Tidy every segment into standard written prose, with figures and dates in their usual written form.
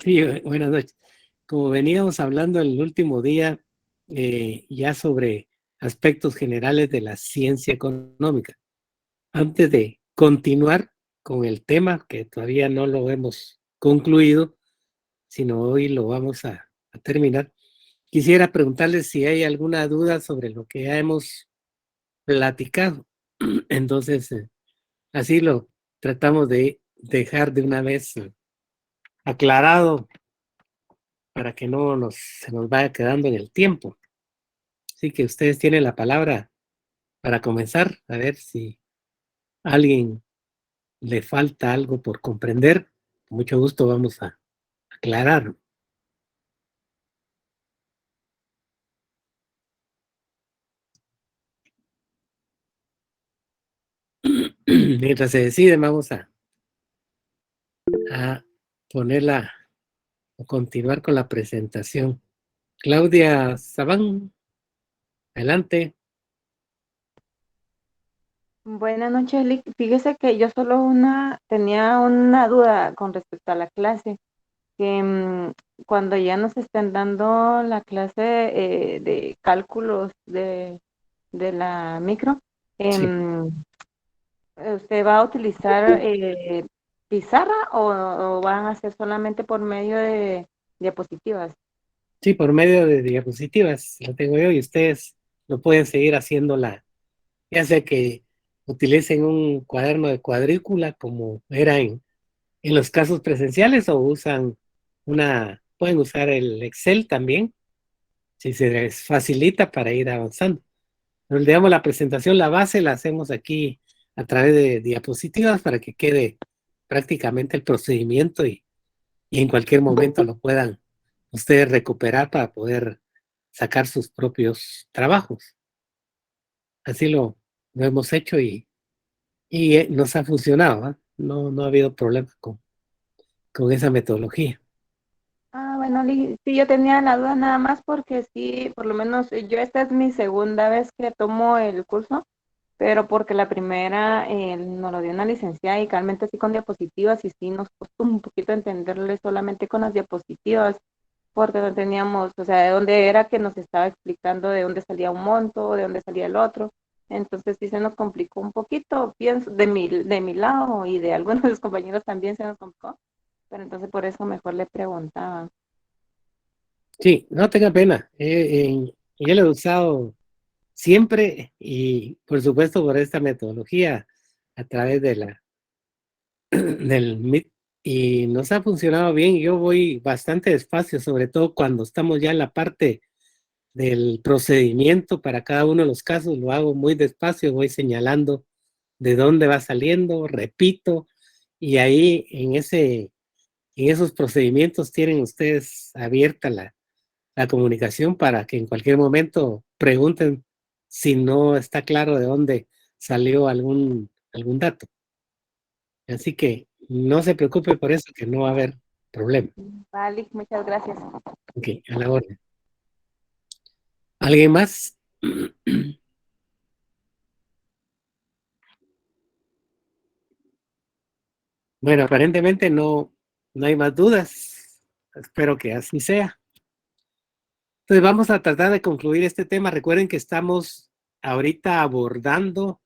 Sí, buenas noches. Como veníamos hablando el último día, ya sobre aspectos generales de la ciencia económica. Antes de continuar con el tema, que todavía no lo hemos concluido, sino hoy lo vamos a terminar, quisiera preguntarles si hay alguna duda sobre lo que ya hemos platicado. Entonces, así lo tratamos de dejar de una vez aclarado para que no se nos vaya quedando en el tiempo. Así que ustedes tienen la palabra para comenzar, a ver si a alguien le falta algo por comprender. Con mucho gusto vamos a aclarar. Mientras se deciden, vamos a ponerla, a continuar con la presentación. Claudia Sabán, adelante. Buenas noches, Lick. Fíjese que yo solo tenía una duda con respecto a la clase, que cuando ya nos estén dando la clase de cálculos de la micro, Sí, em, ¿usted va a utilizar pizarra o van a hacer solamente por medio de diapositivas? sí, por medio de diapositivas, lo tengo yo y ustedes lo pueden seguir haciéndola, ya sea que utilicen un cuaderno de cuadrícula como era en los casos presenciales o pueden usar el Excel también, si se les facilita para ir avanzando. Pero digamos, la presentación, la base la hacemos aquí a través de diapositivas para que quede prácticamente el procedimiento y en cualquier momento lo puedan ustedes recuperar para poder sacar sus propios trabajos. Así lo hemos hecho y nos ha funcionado, ¿eh? No ha habido problema con esa metodología. Ah, bueno, sí, yo tenía la duda nada más porque sí, por lo menos yo esta es mi segunda vez que tomo el curso, pero porque la primera nos lo dio una licenciada y realmente así con diapositivas y sí nos costó un poquito entenderle solamente con las diapositivas porque no teníamos, o sea, de dónde era que nos estaba explicando de dónde salía un monto, de dónde salía el otro. Entonces sí se nos complicó un poquito, pienso, de mi lado y de algunos de los compañeros también se nos complicó, pero entonces por eso mejor le preguntaba. Sí, no tenga pena. Yo lo he usado siempre y por supuesto por esta metodología a través del Meet y nos ha funcionado bien. Yo voy bastante despacio, sobre todo cuando estamos ya en la parte del procedimiento para cada uno de los casos, lo hago muy despacio, voy señalando de dónde va saliendo, repito, y ahí en esos procedimientos tienen ustedes abierta la comunicación para que en cualquier momento pregunten si no está claro de dónde salió algún dato. Así que no se preocupe por eso, que no va a haber problema. Vale, muchas gracias. Ok, a la orden. ¿Alguien más? Bueno, aparentemente no hay más dudas. Espero que así sea. Entonces vamos a tratar de concluir este tema. Recuerden que estamos ahorita abordando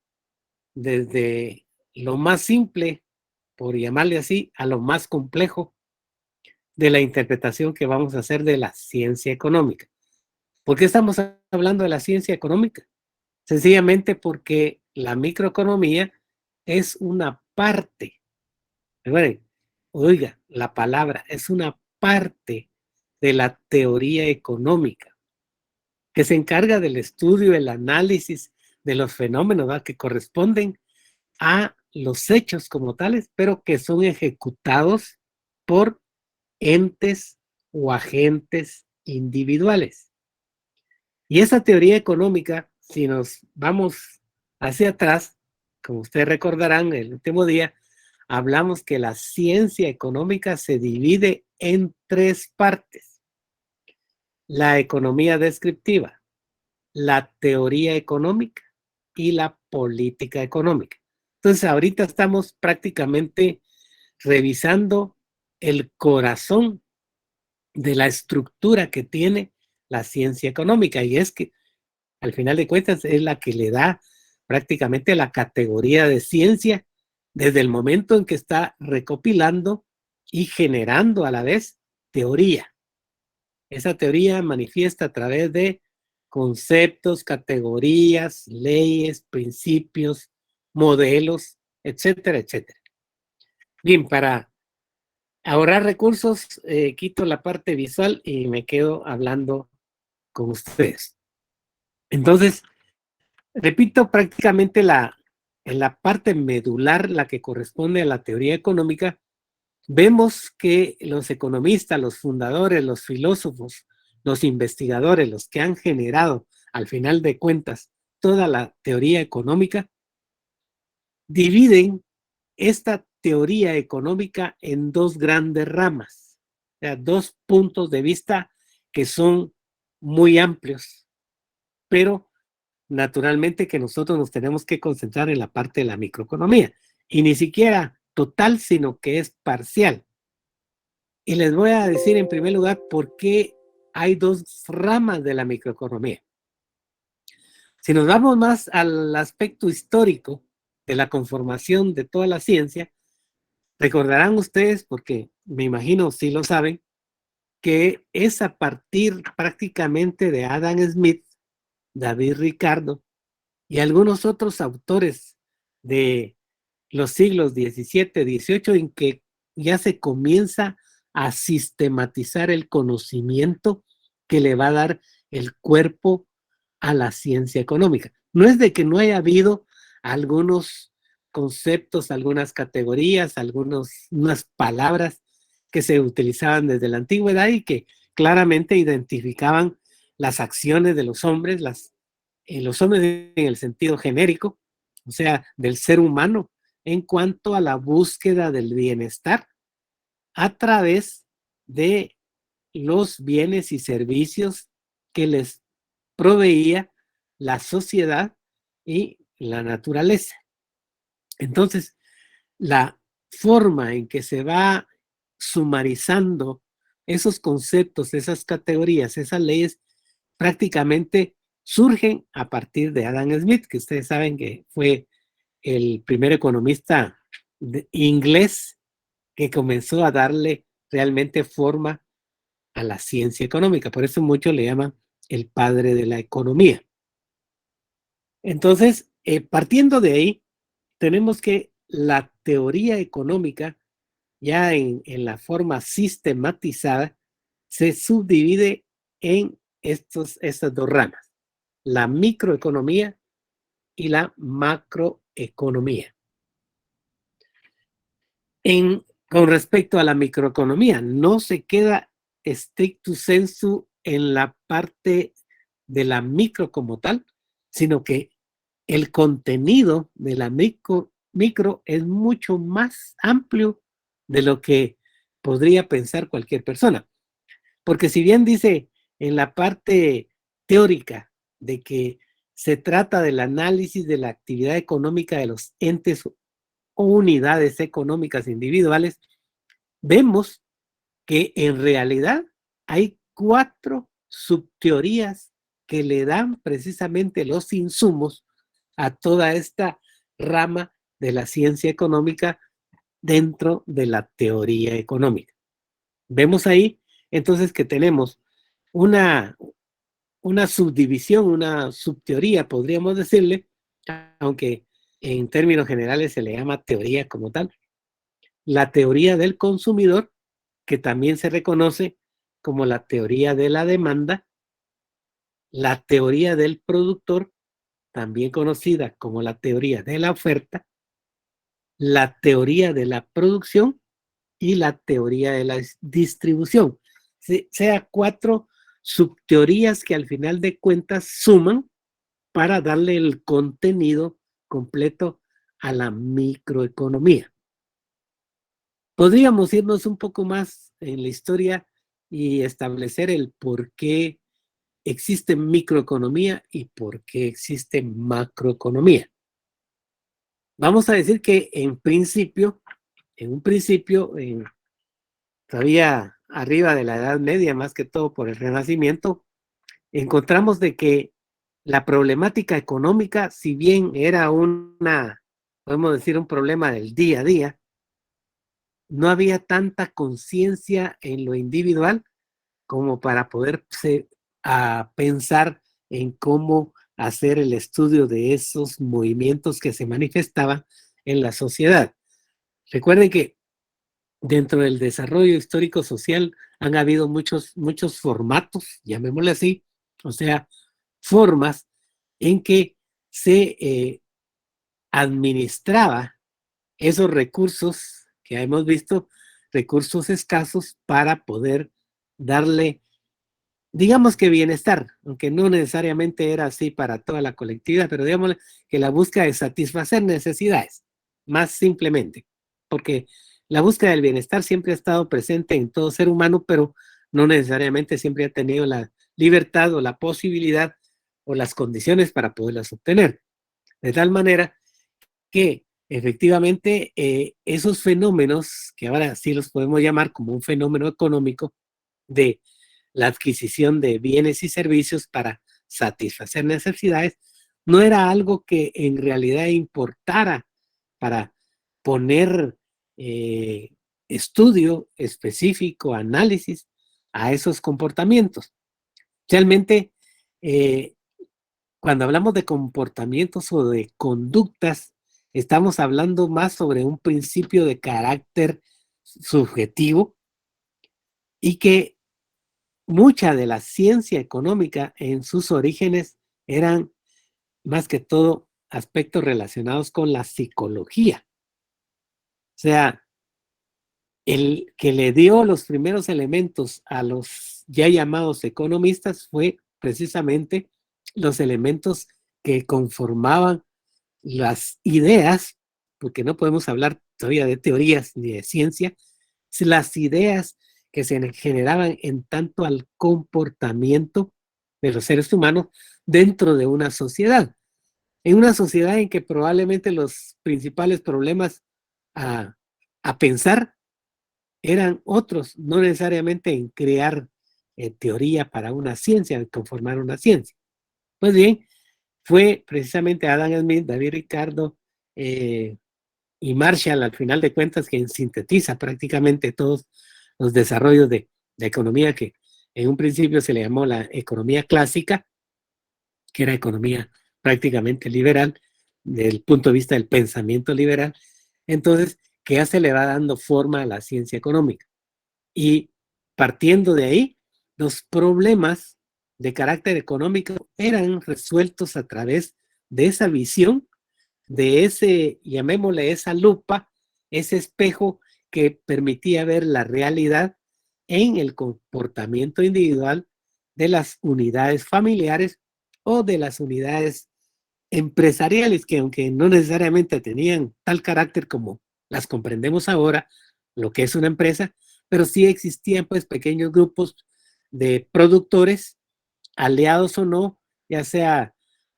desde lo más simple, por llamarle así, a lo más complejo de la interpretación que vamos a hacer de la ciencia económica. ¿Por qué estamos hablando de la ciencia económica? Sencillamente porque la microeconomía es una parte, recuerden, oiga, la palabra es una parte de la teoría económica que se encarga del estudio, el análisis de los fenómenos, ¿verdad?, que corresponden a los hechos como tales, pero que son ejecutados por entes o agentes individuales. Y esa teoría económica, si nos vamos hacia atrás, como ustedes recordarán, el último día hablamos que la ciencia económica se divide en tres partes: la economía descriptiva, la teoría económica y la política económica. Entonces, ahorita estamos prácticamente revisando el corazón de la estructura que tiene la ciencia económica, y es que al final de cuentas es la que le da prácticamente la categoría de ciencia desde el momento en que está recopilando y generando a la vez teoría. Esa teoría manifiesta a través de conceptos, categorías, leyes, principios, modelos, etcétera, etcétera. Bien, para ahorrar recursos, quito la parte visual y me quedo hablando con ustedes. Entonces, repito, prácticamente en la parte medular, la que corresponde a la teoría económica, vemos que los economistas, los fundadores, los filósofos, los investigadores, los que han generado, al final de cuentas, toda la teoría económica, dividen esta teoría económica en dos grandes ramas, o sea, dos puntos de vista que son muy amplios, pero naturalmente que nosotros nos tenemos que concentrar en la parte de la microeconomía, y ni siquiera total, sino que es parcial. Y les voy a decir en primer lugar por qué hay dos ramas de la microeconomía. Si nos vamos más al aspecto histórico de la conformación de toda la ciencia, recordarán ustedes, porque me imagino si lo saben, que es a partir prácticamente de Adam Smith, David Ricardo y algunos otros autores de los siglos XVII, XVIII, en que ya se comienza a sistematizar el conocimiento que le va a dar el cuerpo a la ciencia económica. No es de que no haya habido algunos conceptos, algunas categorías, unas palabras que se utilizaban desde la antigüedad y que claramente identificaban las acciones de los hombres, los hombres en el sentido genérico, o sea, del ser humano, en cuanto a la búsqueda del bienestar a través de los bienes y servicios que les proveía la sociedad y la naturaleza. Entonces, la forma en que se va sumarizando esos conceptos, esas categorías, esas leyes, prácticamente surgen a partir de Adam Smith, que ustedes saben que fue el primer economista inglés que comenzó a darle realmente forma a la ciencia económica. Por eso muchos le llaman el padre de la economía. Entonces, partiendo de ahí, tenemos que la teoría económica, ya en la forma sistematizada, se subdivide en estas dos ramas, la microeconomía y la macroeconomía. Con respecto a la microeconomía, no se queda stricto sensu en la parte de la micro como tal, sino que el contenido de la micro es mucho más amplio de lo que podría pensar cualquier persona. Porque si bien dice en la parte teórica de que se trata del análisis de la actividad económica de los entes o unidades económicas individuales, vemos que en realidad hay 4 subteorías que le dan precisamente los insumos a toda esta rama de la ciencia económica dentro de la teoría económica. Vemos ahí entonces que tenemos una subdivisión, una subteoría, podríamos decirle, aunque en términos generales se le llama teoría como tal, la teoría del consumidor, que también se reconoce como la teoría de la demanda, la teoría del productor, también conocida como la teoría de la oferta, la teoría de la producción y la teoría de la distribución. Sea 4 subteorías que al final de cuentas suman para darle el contenido completo a la microeconomía. Podríamos irnos un poco más en la historia y establecer el por qué existe microeconomía y por qué existe macroeconomía. Vamos a decir que en un principio, todavía arriba de la Edad Media, más que todo por el Renacimiento, encontramos de que la problemática económica, si bien era podemos decir, un problema del día a día, no había tanta conciencia en lo individual como para poderse a pensar en cómo hacer el estudio de esos movimientos que se manifestaban en la sociedad. Recuerden que dentro del desarrollo histórico social han habido muchos formatos, llamémosle así, o sea, formas en que se administraba esos recursos que hemos visto, recursos escasos para poder darle, digamos que bienestar, aunque no necesariamente era así para toda la colectividad, pero digamos que la búsqueda de satisfacer necesidades, más simplemente, porque la búsqueda del bienestar siempre ha estado presente en todo ser humano, pero no necesariamente siempre ha tenido la libertad o la posibilidad o las condiciones para poderlas obtener. De tal manera que efectivamente esos fenómenos, que ahora sí los podemos llamar como un fenómeno económico, de la adquisición de bienes y servicios para satisfacer necesidades, no era algo que en realidad importara para poner estudio específico, análisis a esos comportamientos. Realmente, eh, cuando hablamos de comportamientos o de conductas, estamos hablando más sobre un principio de carácter subjetivo y que mucha de la ciencia económica en sus orígenes eran más que todo aspectos relacionados con la psicología. O sea, el que le dio los primeros elementos a los ya llamados economistas fue precisamente los elementos que conformaban las ideas, porque no podemos hablar todavía de teorías ni de ciencia, las ideas que se generaban en tanto al comportamiento de los seres humanos dentro de una sociedad. En una sociedad en que probablemente los principales problemas a, a pensar eran otros, no necesariamente en crear teoría para una ciencia, conformar una ciencia. Pues bien, fue precisamente Adam Smith, David Ricardo y Marshall, al final de cuentas, quien sintetiza prácticamente todos los desarrollos de economía que en un principio se le llamó la economía clásica, que era economía prácticamente liberal, desde el punto de vista del pensamiento liberal. Entonces, que ya se le va dando forma a la ciencia económica. Y partiendo de ahí, los problemas de carácter económico eran resueltos a través de esa visión, de ese, llamémosle esa lupa, ese espejo que permitía ver la realidad en el comportamiento individual de las unidades familiares o de las unidades empresariales, que aunque no necesariamente tenían tal carácter como las comprendemos ahora, lo que es una empresa, pero sí existían pues pequeños grupos de productores, aliados o no, ya sea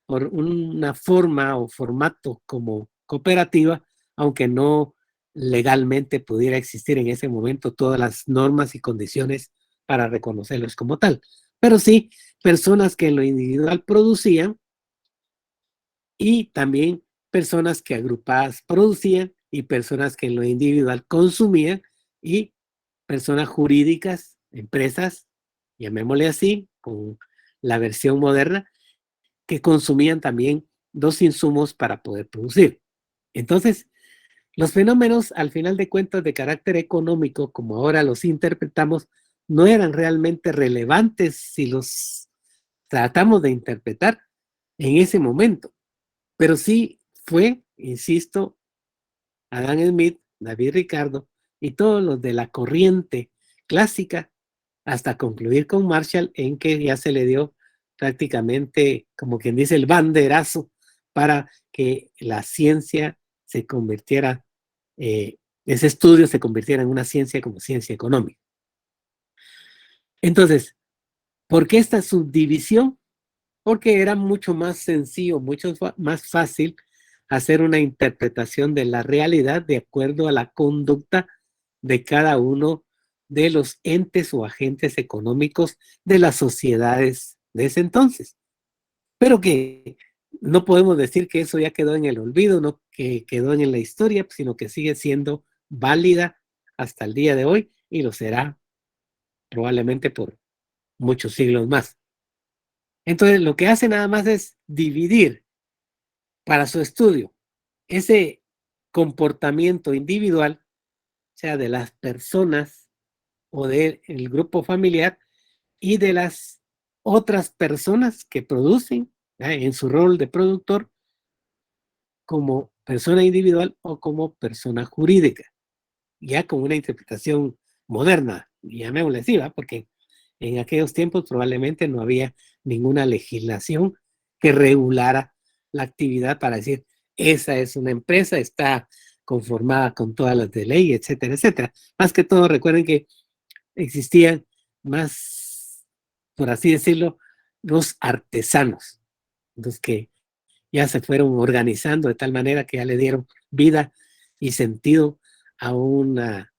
por una forma o formato como cooperativa, aunque no legalmente pudiera existir en ese momento todas las normas y condiciones para reconocerlos como tal. Pero sí, personas que en lo individual producían y también personas que agrupadas producían y personas que en lo individual consumían y personas jurídicas, empresas, llamémosle así, con la versión moderna, que consumían también dos insumos para poder producir. Entonces, los fenómenos, al final de cuentas, de carácter económico, como ahora los interpretamos, no eran realmente relevantes si los tratamos de interpretar en ese momento. Pero sí fue, insisto, Adam Smith, David Ricardo y todos los de la corriente clásica, hasta concluir con Marshall en que ya se le dio prácticamente, como quien dice, el banderazo para que la ciencia se convirtiera, ese estudio se convirtiera en una ciencia como ciencia económica. Entonces, ¿por qué esta subdivisión? Porque era mucho más sencillo, mucho más fácil hacer una interpretación de la realidad de acuerdo a la conducta de cada uno de los entes o agentes económicos de las sociedades de ese entonces. Pero que no podemos decir que eso ya quedó en el olvido, no que quedó en la historia, sino que sigue siendo válida hasta el día de hoy y lo será probablemente por muchos siglos más. Entonces, lo que hace nada más es dividir para su estudio ese comportamiento individual, o sea, de las personas o del grupo familiar y de las otras personas que producen, en su rol de productor, como persona individual o como persona jurídica, ya con una interpretación moderna, llamémosle así, ¿va? Porque en aquellos tiempos probablemente no había ninguna legislación que regulara la actividad para decir, esa es una empresa, está conformada con todas las de ley, etcétera, etcétera. Más que todo, recuerden que existían más, por así decirlo, los artesanos, los que ya se fueron organizando de tal manera que ya le dieron vida y sentido a una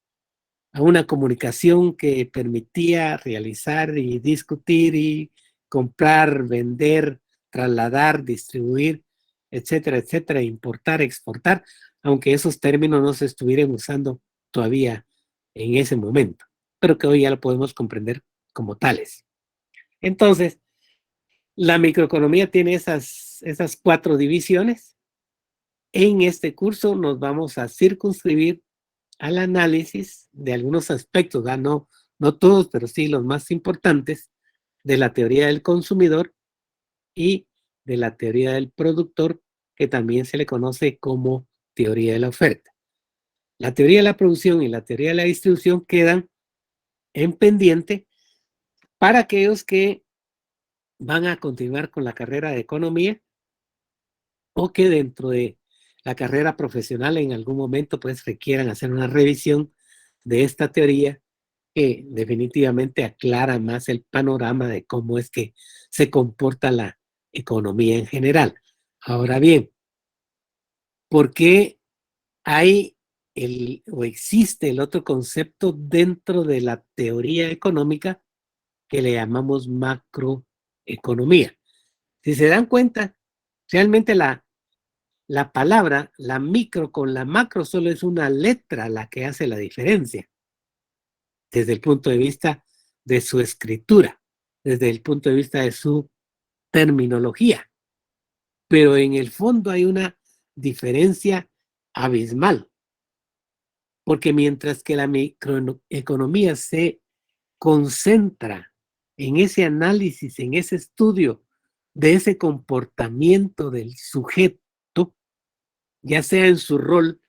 comunicación que permitía realizar y discutir y comprar, vender, trasladar, distribuir, etcétera, etcétera, importar, exportar, aunque esos términos no se estuvieran usando todavía en ese momento, pero que hoy ya lo podemos comprender como tales. Entonces, la microeconomía tiene esas 4 divisiones. En este curso nos vamos a circunscribir al análisis de algunos aspectos, ¿verdad? No todos, pero sí los más importantes, de la teoría del consumidor y de la teoría del productor, que también se le conoce como teoría de la oferta. La teoría de la producción y la teoría de la distribución quedan en pendiente para aquellos que van a continuar con la carrera de economía o que dentro de la carrera profesional en algún momento pues requieran hacer una revisión de esta teoría que definitivamente aclara más el panorama de cómo es que se comporta la economía en general. Ahora bien, ¿por qué hay o existe el otro concepto dentro de la teoría económica que le llamamos macroeconomía? Si se dan cuenta, realmente la palabra, la micro con la macro, solo es una letra la que hace la diferencia desde el punto de vista de su escritura, desde el punto de vista de su terminología. Pero en el fondo hay una diferencia abismal, porque mientras que la microeconomía se concentra en ese análisis, en ese estudio de ese comportamiento del sujeto, ya sea en su rol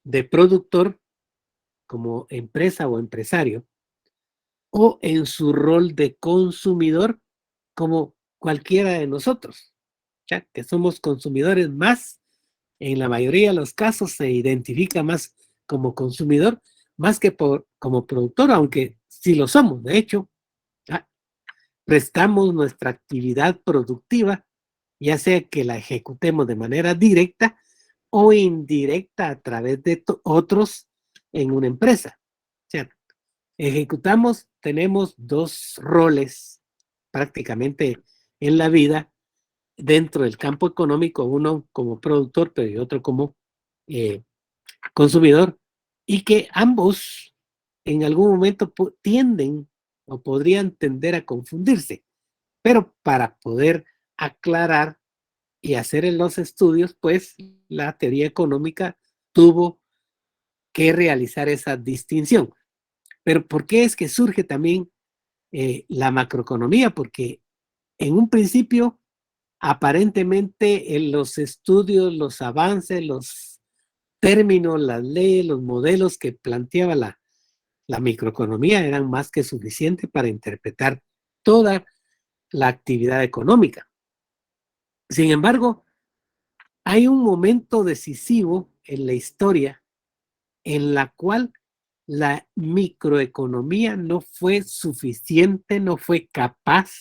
de productor como empresa o empresario, o en su rol de consumidor como cualquiera de nosotros, ya que somos consumidores más, en la mayoría de los casos se identifica más como consumidor, más que como productor, aunque sí lo somos, de hecho, ya, prestamos nuestra actividad productiva, ya sea que la ejecutemos de manera directa o indirecta a través de otros en una empresa. O sea, ejecutamos, tenemos 2 roles prácticamente en la vida dentro del campo económico, uno como productor, pero y otro como eh, consumidor, y que ambos en algún momento tienden o podrían tender a confundirse, pero para poder aclarar y hacer en los estudios, pues la teoría económica tuvo que realizar esa distinción. Pero ¿por qué es que surge también la macroeconomía? Porque en un principio, aparentemente, en los estudios, los avances, los términos, las leyes, los modelos que planteaba la microeconomía eran más que suficientes para interpretar toda la actividad económica. Sin embargo, hay un momento decisivo en la historia en la cual la microeconomía no fue suficiente, no fue capaz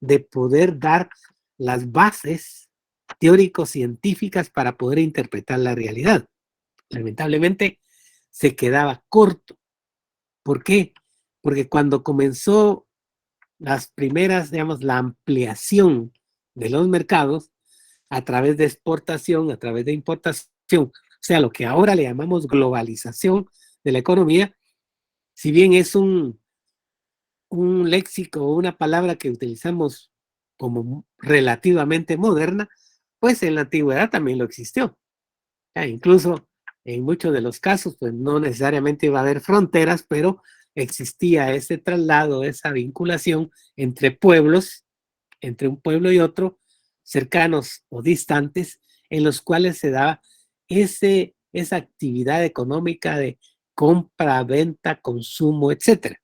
de poder dar las bases teórico-científicas para poder interpretar la realidad. Lamentablemente se quedaba corto. ¿Por qué? porque cuando comenzó las primeras, digamos, la ampliación de los mercados a través de exportación, a través de importación, o sea, lo que ahora le llamamos globalización de la economía, si bien es un léxico o una palabra que utilizamos como relativamente moderna, pues en la antigüedad también lo existió. Incluso en muchos de los casos, pues no necesariamente iba a haber fronteras, pero existía ese traslado, esa vinculación entre pueblos, entre un pueblo y otro, cercanos o distantes, en los cuales se daba esa actividad económica de compra, venta, consumo, etcétera.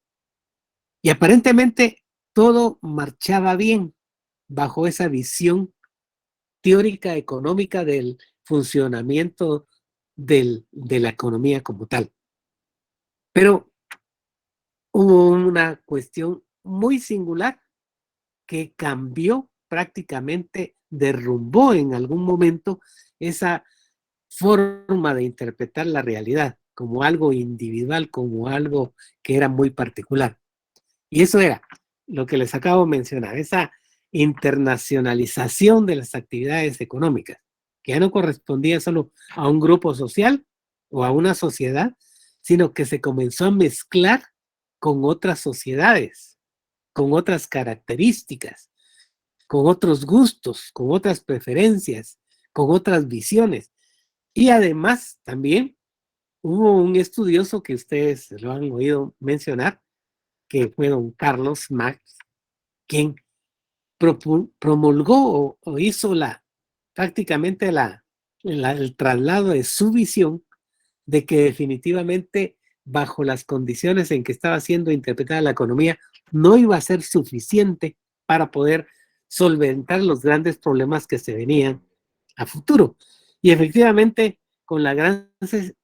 Y aparentemente todo marchaba bien bajo esa visión teórica económica del funcionamiento de la economía como tal. Pero hubo una cuestión muy singular que cambió prácticamente, derrumbó en algún momento esa forma de interpretar la realidad como algo individual, como algo que era muy particular. Y eso era lo que les acabo de mencionar, esa internacionalización de las actividades económicas, que ya no correspondía solo a un grupo social o a una sociedad, sino que se comenzó a mezclar con otras sociedades, con otras características, con otros gustos, con otras preferencias, con otras visiones. Y además también hubo un estudioso que ustedes lo han oído mencionar, que fue don Carlos Marx, quien promulgó o hizo prácticamente el traslado de su visión de que definitivamente bajo las condiciones en que estaba siendo interpretada la economía no iba a ser suficiente para poder solventar los grandes problemas que se venían a futuro. Y efectivamente, con la gran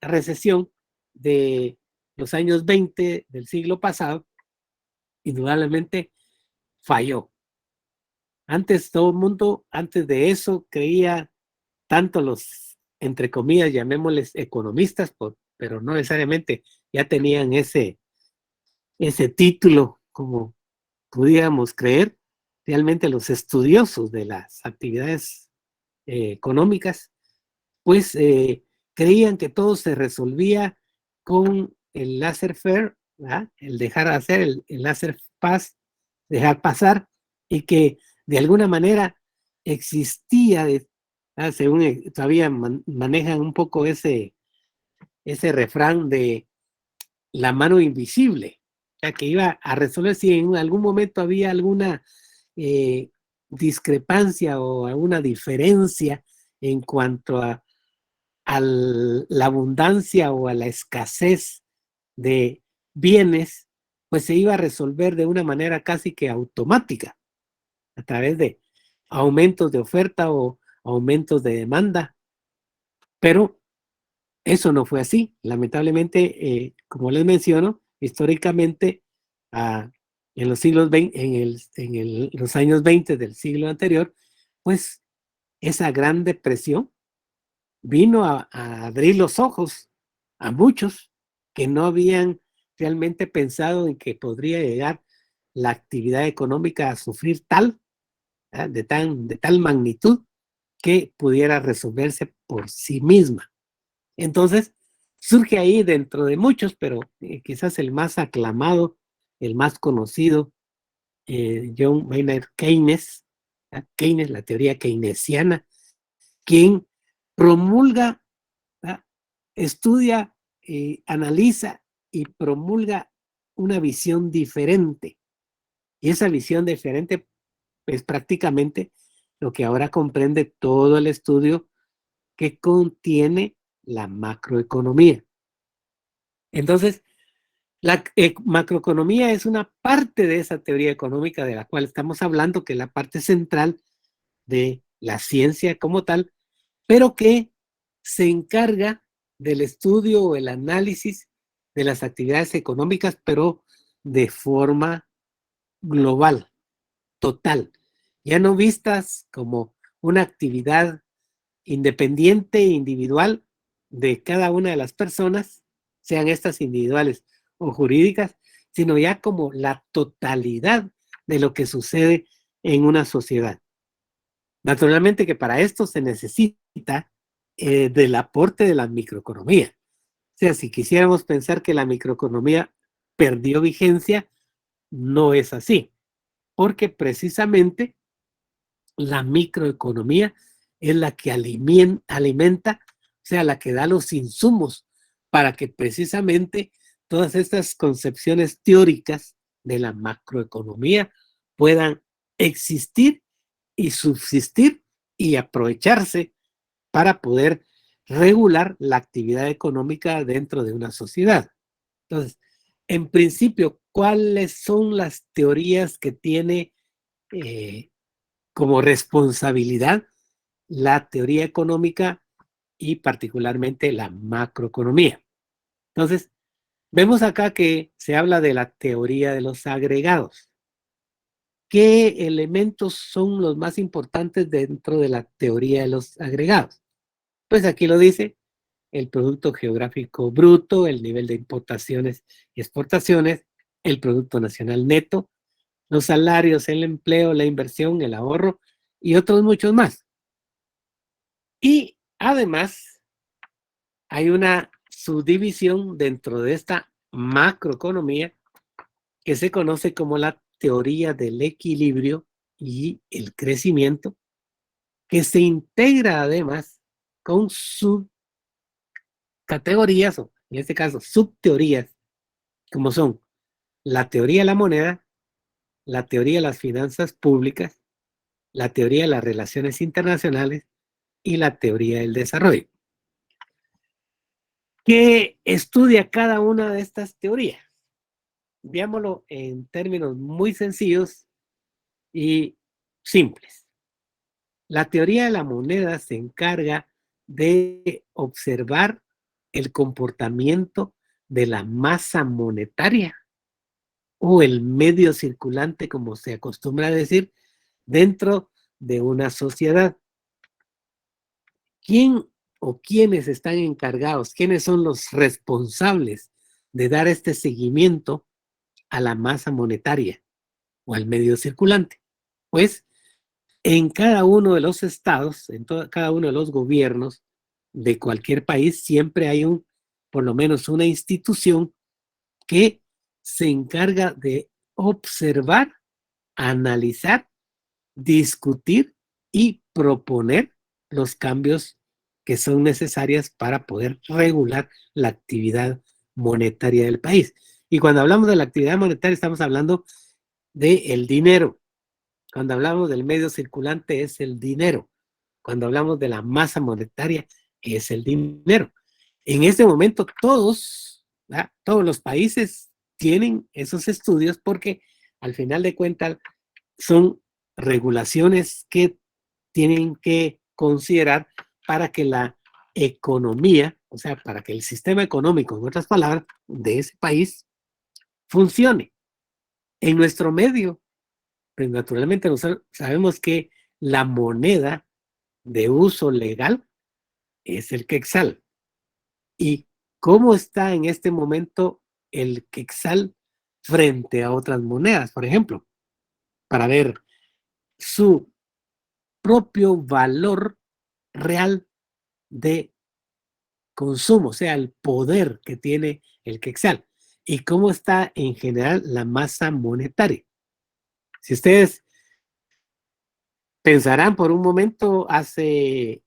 recesión de los años 20 del siglo pasado, indudablemente falló. Antes todo el mundo, antes de eso, creía tanto los, entre comillas, llamémosles economistas, pero no necesariamente ya tenían ese título como pudiéramos creer, realmente los estudiosos de las actividades económicas, pues creían que todo se resolvía con el laissez-faire, el dejar hacer, el laissez-passer, dejar pasar, y que de alguna manera existía, según todavía manejan un poco ese refrán de la mano invisible, o sea, que iba a resolver si en algún momento había alguna eh, discrepancia o alguna diferencia en cuanto a la abundancia o a la escasez de bienes, pues se iba a resolver de una manera casi que automática, a través de aumentos de oferta o aumentos de demanda. Pero eso no fue así. Lamentablemente, como les menciono, históricamente, en los siglos 20, los años 20 del siglo anterior, pues esa gran depresión vino a abrir los ojos a muchos que no habían realmente pensado en que podría llegar la actividad económica a sufrir de tal magnitud que pudiera resolverse por sí misma. Entonces, surge ahí dentro de muchos, pero quizás el más aclamado, el más conocido, John Maynard Keynes, Keynes, la teoría keynesiana, quien promulga, estudia, analiza y promulga una visión diferente. Y esa visión diferente es prácticamente lo que ahora comprende todo el estudio que contiene la macroeconomía. Entonces, la macroeconomía es una parte de esa teoría económica de la cual estamos hablando, que es la parte central de la ciencia como tal, pero que se encarga del estudio o el análisis de las actividades económicas, pero de forma global, total, ya no vistas como una actividad independiente e individual de cada una de las personas, sean estas individuales o jurídicas, sino ya como la totalidad de lo que sucede en una sociedad. Naturalmente que para esto se necesita del aporte de la microeconomía. O sea, si quisiéramos pensar que la microeconomía perdió vigencia, no es así, porque precisamente la microeconomía es la que alimenta, o sea, la que da los insumos para que precisamente todas estas concepciones teóricas de la macroeconomía puedan existir y subsistir y aprovecharse para poder regular la actividad económica dentro de una sociedad. Entonces, en principio, ¿cuáles son las teorías que tiene como responsabilidad la teoría económica y particularmente la macroeconomía? Entonces, vemos acá que se habla de la teoría de los agregados. ¿Qué elementos son los más importantes dentro de la teoría de los agregados? Pues aquí lo dice: el Producto Geográfico Bruto, el nivel de importaciones y exportaciones, el Producto Nacional Neto, los salarios, el empleo, la inversión, el ahorro y otros muchos más. Y además hay una subdivisión dentro de esta macroeconomía que se conoce como la teoría del equilibrio y el crecimiento, que se integra además con subcategorías, o en este caso subteorías, como son la teoría de la moneda, la teoría de las finanzas públicas, la teoría de las relaciones internacionales y la teoría del desarrollo. ¿Qué estudia cada una de estas teorías? Veámoslo en términos muy sencillos y simples. La teoría de la moneda se encarga de observar el comportamiento de la masa monetaria o el medio circulante, como se acostumbra a decir, dentro de una sociedad. ¿Quién o quiénes están encargados? ¿Quiénes son los responsables de dar este seguimiento a la masa monetaria o al medio circulante? Pues en cada uno de los estados, cada uno de los gobiernos de cualquier país, siempre hay por lo menos una institución que se encarga de observar, analizar, discutir y proponer los cambios que son necesarios para poder regular la actividad monetaria del país. Y cuando hablamos de la actividad monetaria, estamos hablando del dinero. Cuando hablamos del medio circulante, es el dinero. Cuando hablamos de la masa monetaria, es el dinero. En este momento, todos los países tienen esos estudios porque al final de cuentas son regulaciones que tienen que considerar para que la economía, o sea, para que el sistema económico, en otras palabras, de ese país funcione. En nuestro medio, pues naturalmente nosotros sabemos que la moneda de uso legal es el quetzal. ¿Y cómo está en este momento el quetzal frente a otras monedas, por ejemplo? Para ver su propio valor real de consumo, o sea, el poder que tiene el quetzal y cómo está en general la masa monetaria. Si ustedes pensarán por un momento, hace,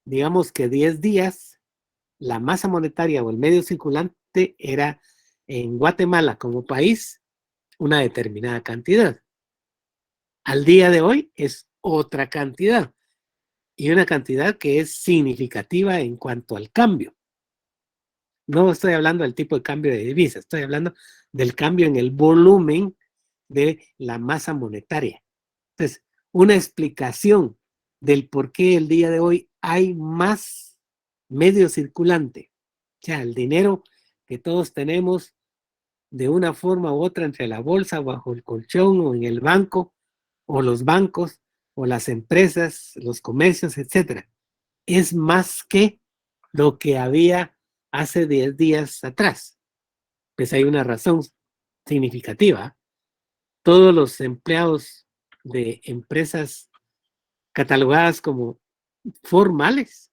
digamos que 10 días, la masa monetaria o el medio circulante era en Guatemala como país una determinada cantidad. Al día de hoy es otra cantidad y una cantidad que es significativa en cuanto al cambio. No estoy hablando del tipo de cambio de divisa, estoy hablando del cambio en el volumen de la masa monetaria. Entonces, una explicación del por qué el día de hoy hay más medio circulante, o sea, el dinero que todos tenemos de una forma u otra entre la bolsa, bajo el colchón o en el banco, o los bancos, o las empresas, los comercios, etcétera. Es más que lo que había hace 10 días atrás. Pues hay una razón significativa. Todos los empleados de empresas catalogadas como formales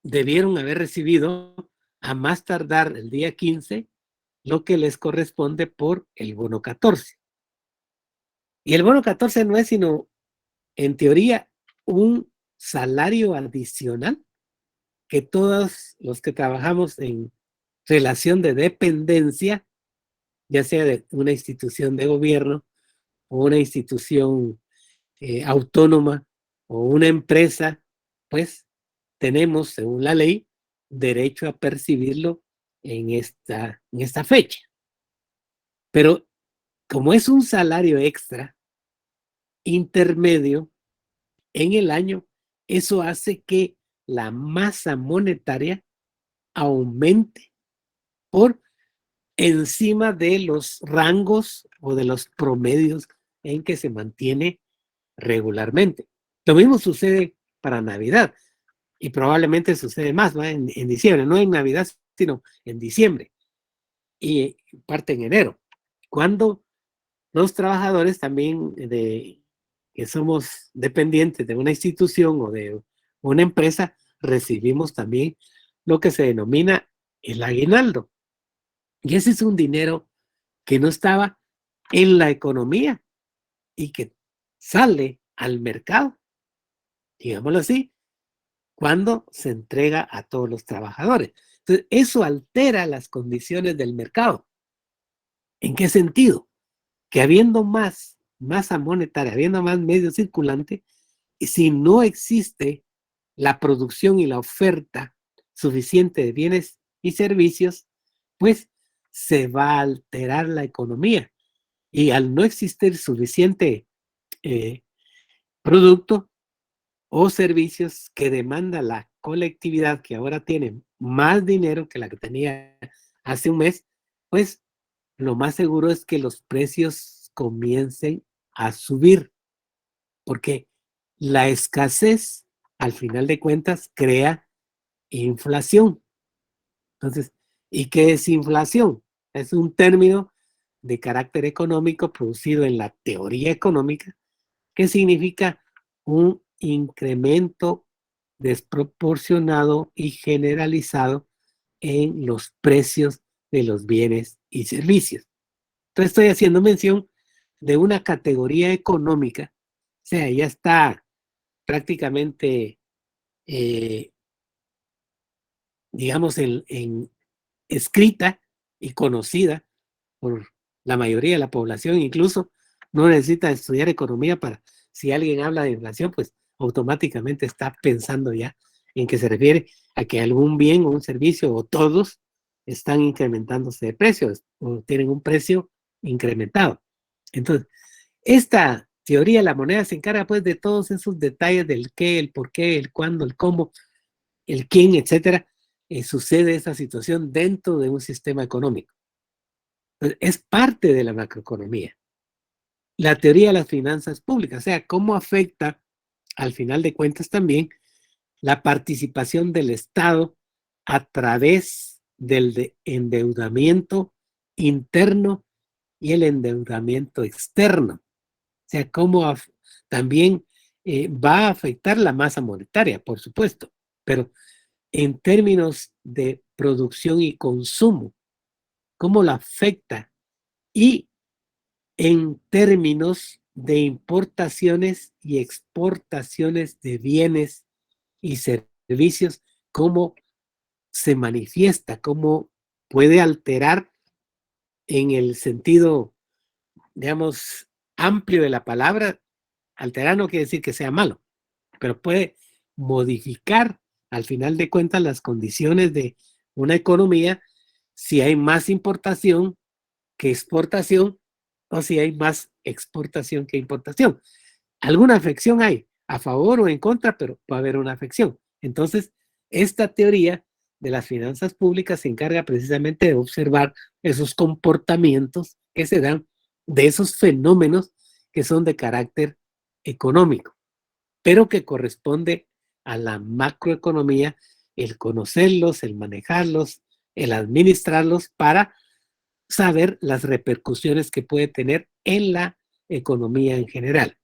debieron haber recibido a más tardar el día 15 lo que les corresponde por el bono 14. Y el bono 14 no es sino, en teoría, un salario adicional que todos los que trabajamos en relación de dependencia, ya sea de una institución de gobierno o una institución autónoma o una empresa, pues tenemos, según la ley, derecho a percibirlo en esta fecha. Pero como es un salario extra intermedio en el año, eso hace que la masa monetaria aumente por encima de los rangos o de los promedios en que se mantiene regularmente. Lo mismo sucede para Navidad y probablemente sucede más, ¿no? en diciembre, no en Navidad, sino en diciembre y parte en enero, cuando los trabajadores también que somos dependientes de una institución o de una empresa, recibimos también lo que se denomina el aguinaldo. Y ese es un dinero que no estaba en la economía y que sale al mercado, digámoslo así, cuando se entrega a todos los trabajadores. Entonces, eso altera las condiciones del mercado. ¿En qué sentido? Que habiendo más masa monetaria, habiendo más medio circulante, y si no existe la producción y la oferta suficiente de bienes y servicios, pues se va a alterar la economía. Y al no existir suficiente producto o servicios que demanda la colectividad, que ahora tiene más dinero que la que tenía hace un mes, pues lo más seguro es que los precios comiencen a subir, porque la escasez, al final de cuentas, crea inflación. Entonces, ¿y qué es inflación? Es un término de carácter económico producido en la teoría económica que significa un incremento desproporcionado y generalizado en los precios de los bienes y servicios. Entonces estoy haciendo mención de una categoría económica, o sea, ya está prácticamente, eh, digamos, escrita y conocida por la mayoría de la población. Incluso no necesita estudiar economía para, si alguien habla de inflación, pues automáticamente está pensando ya en que se refiere a que algún bien o un servicio o todos están incrementándose de precios o tienen un precio incrementado. Entonces, esta teoría de la moneda se encarga pues de todos esos detalles del qué, el por qué, el cuándo, el cómo, el quién, etcétera, sucede esa situación dentro de un sistema económico. Es parte de la macroeconomía. La teoría de las finanzas públicas, o sea, cómo afecta al final de cuentas también la participación del Estado a través del endeudamiento interno y el endeudamiento externo. O sea, cómo también va a afectar la masa monetaria, por supuesto, pero en términos de producción y consumo, cómo la afecta y en términos de importaciones y exportaciones de bienes y servicios, cómo se manifiesta, cómo puede alterar en el sentido, digamos, amplio de la palabra. Alterar no quiere decir que sea malo, pero puede modificar al final de cuentas las condiciones de una economía si hay más importación que exportación o si hay más exportación que importación. Alguna afección hay, a favor o en contra, pero va a haber una afección. Entonces, esta teoría de las finanzas públicas se encarga precisamente de observar esos comportamientos que se dan de esos fenómenos que son de carácter económico, pero que corresponde a la macroeconomía, el conocerlos, el manejarlos, el administrarlos para saber las repercusiones que puede tener en la economía en general.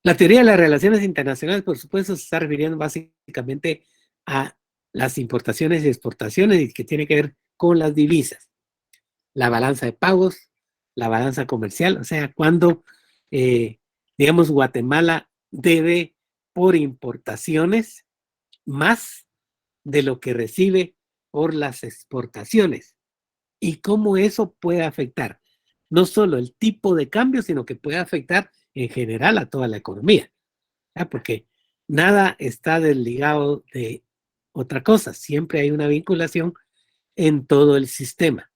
La teoría de las relaciones internacionales, por supuesto, se está refiriendo básicamente a las importaciones y exportaciones y que tiene que ver con las divisas, la balanza de pagos, la balanza comercial, o sea, cuando, digamos, Guatemala debe por importaciones más de lo que recibe por las exportaciones y cómo eso puede afectar no solo el tipo de cambio, sino que puede afectar en general a toda la economía, ¿ya? Porque nada está desligado de otra cosa, siempre hay una vinculación en todo el sistema,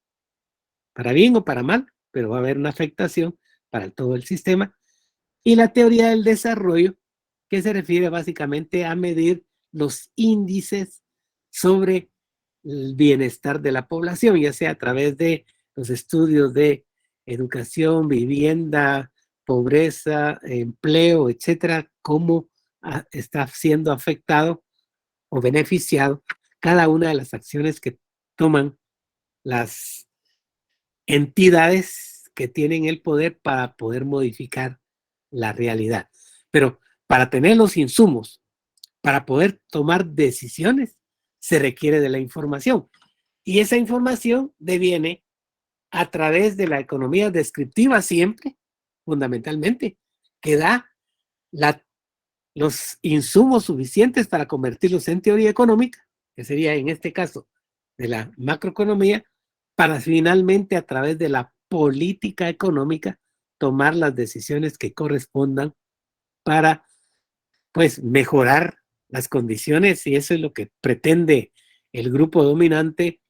para bien o para mal, pero va a haber una afectación para todo el sistema. Y la teoría del desarrollo, que se refiere básicamente a medir los índices sobre el bienestar de la población, ya sea a través de los estudios de educación, vivienda, pobreza, empleo, etcétera, cómo está siendo afectado o beneficiado cada una de las acciones que toman las entidades que tienen el poder para poder modificar la realidad. Pero para tener los insumos, para poder tomar decisiones, se requiere de la información. Y esa información deviene a través de la economía descriptiva siempre, fundamentalmente, que da los insumos suficientes para convertirlos en teoría económica, que sería en este caso de la macroeconomía, para finalmente a través de la política económica tomar las decisiones que correspondan para pues mejorar las condiciones, y eso es lo que pretende el grupo dominante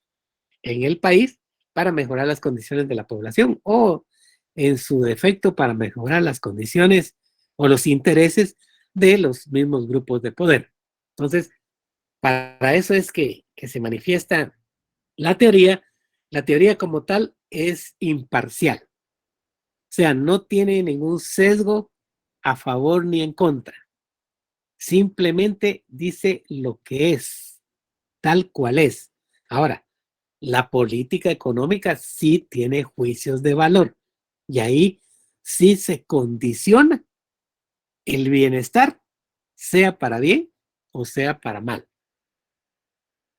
en el país, para mejorar las condiciones de la población o en su defecto para mejorar las condiciones o los intereses de los mismos grupos de poder. Entonces, para eso es que se manifiesta la teoría. La teoría como tal es imparcial, o sea, no tiene ningún sesgo a favor ni en contra. Simplemente dice lo que es, tal cual es. Ahora, la política económica sí tiene juicios de valor y ahí sí se condiciona el bienestar, sea para bien o sea para mal.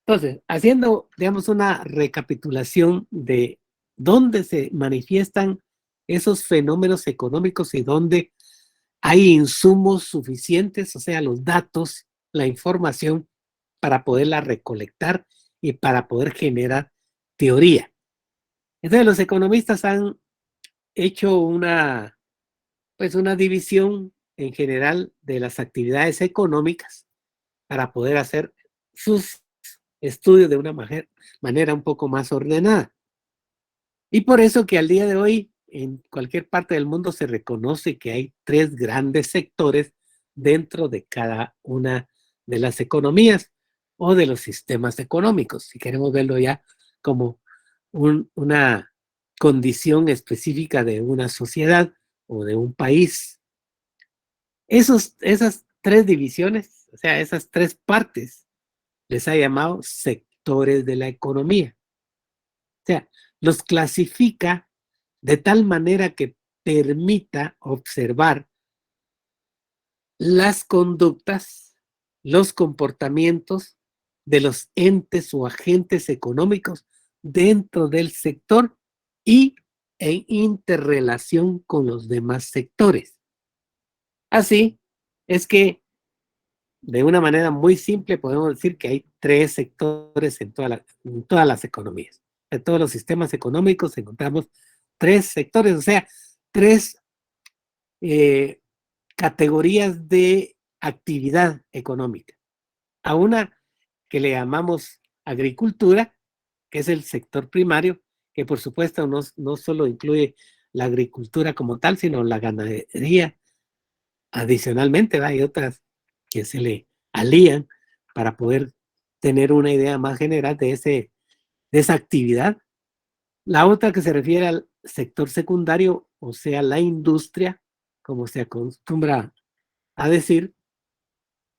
Entonces, haciendo, digamos, una recapitulación de dónde se manifiestan esos fenómenos económicos y dónde hay insumos suficientes, o sea, los datos, la información para poderla recolectar y para poder generar teoría. Entonces, los economistas han hecho pues una división en general de las actividades económicas para poder hacer sus estudios de una manera un poco más ordenada. Y por eso que al día de hoy en cualquier parte del mundo se reconoce que hay tres grandes sectores dentro de cada una de las economías o de los sistemas económicos, si queremos verlo ya como una condición específica de una sociedad o de un país. Esas tres divisiones, o sea, esas tres partes, les ha llamado sectores de la economía. O sea, los clasifica de tal manera que permita observar las conductas, los comportamientos de los entes o agentes económicos dentro del sector y en interrelación con los demás sectores. Así es que de una manera muy simple podemos decir que hay tres sectores en todas las economías. En todos los sistemas económicos encontramos tres sectores, o sea, tres eh, categorías de actividad económica. A una que le llamamos agricultura, que es el sector primario, que por supuesto no solo incluye la agricultura como tal, sino la ganadería adicionalmente, ¿va? Hay otras que se le alían para poder tener una idea más general de esa actividad. La otra que se refiere al sector secundario, o sea, la industria, como se acostumbra a decir,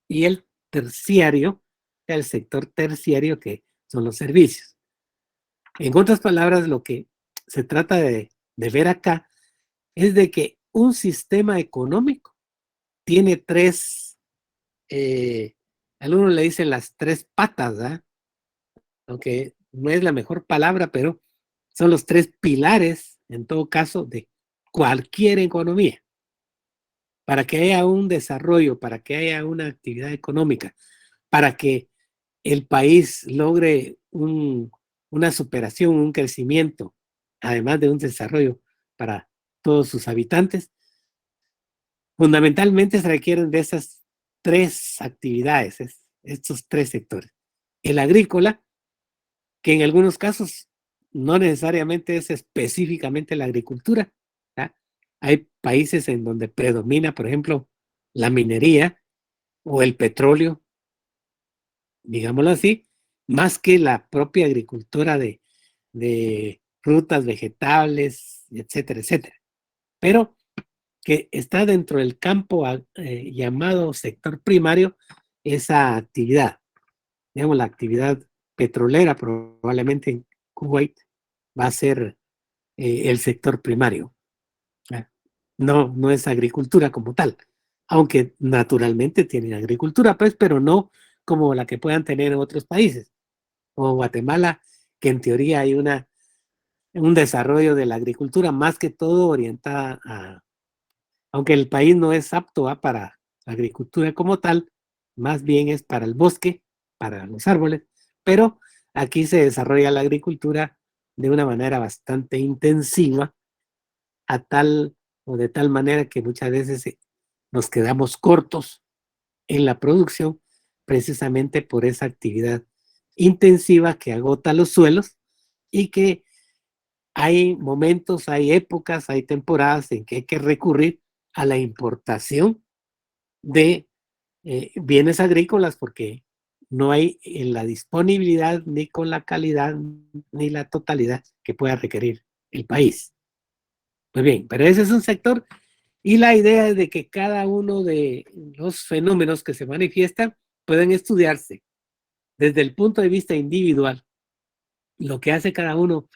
y el terciario, el sector terciario, que son los servicios. En otras palabras, lo que se trata de ver acá es de que un sistema económico tiene tres, algunos le dicen las tres patas, ¿verdad? Aunque no es la mejor palabra, pero son los tres pilares, en todo caso, de cualquier economía. Para que haya un desarrollo, para que haya una actividad económica, para que el país logre una superación, un crecimiento, además de un desarrollo para todos sus habitantes, fundamentalmente se requieren de esas tres actividades, estos tres sectores. El agrícola, que en algunos casos no necesariamente es específicamente la agricultura. ¿Ya? Hay países en donde predomina, por ejemplo, la minería o el petróleo, digámoslo así, más que la propia agricultura de frutas, vegetales, etcétera, etcétera. Pero que está dentro del campo llamado sector primario esa actividad. Digamos, la actividad petrolera probablemente en Kuwait va a ser el sector primario. No, no es agricultura como tal, aunque naturalmente tienen agricultura, pues, pero no como la que puedan tener en otros países, como Guatemala, que en teoría hay un desarrollo de la agricultura más que todo orientada a, aunque el país no es apto para la agricultura como tal, más bien es para el bosque, para los árboles, pero aquí se desarrolla la agricultura de una manera bastante intensiva, a tal o de tal manera que muchas veces nos quedamos cortos en la producción precisamente por esa actividad intensiva que agota los suelos y que hay momentos, hay épocas, hay temporadas en que hay que recurrir a la importación de bienes agrícolas porque no hay en la disponibilidad ni con la calidad ni la totalidad que pueda requerir el país. Pues bien, pero ese es un sector y la idea es de que cada uno de los fenómenos que se manifiestan pueden estudiarse desde el punto de vista individual. Lo que hace cada uno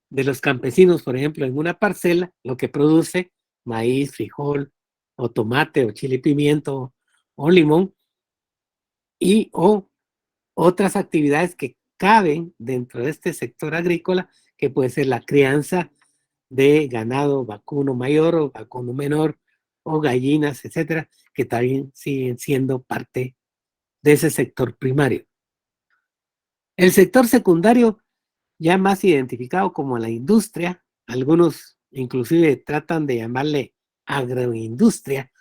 de los campesinos, por ejemplo, en una parcela, lo que produce maíz, frijol, o tomate, o chile pimiento, o limón, y o otras actividades que caben dentro de este sector agrícola, que puede ser la crianza de ganado vacuno mayor o vacuno menor, o gallinas, etcétera, que también siguen siendo parte de ese sector primario. El sector secundario, ya más identificado como la industria, algunos inclusive tratan de llamarle agroindustria,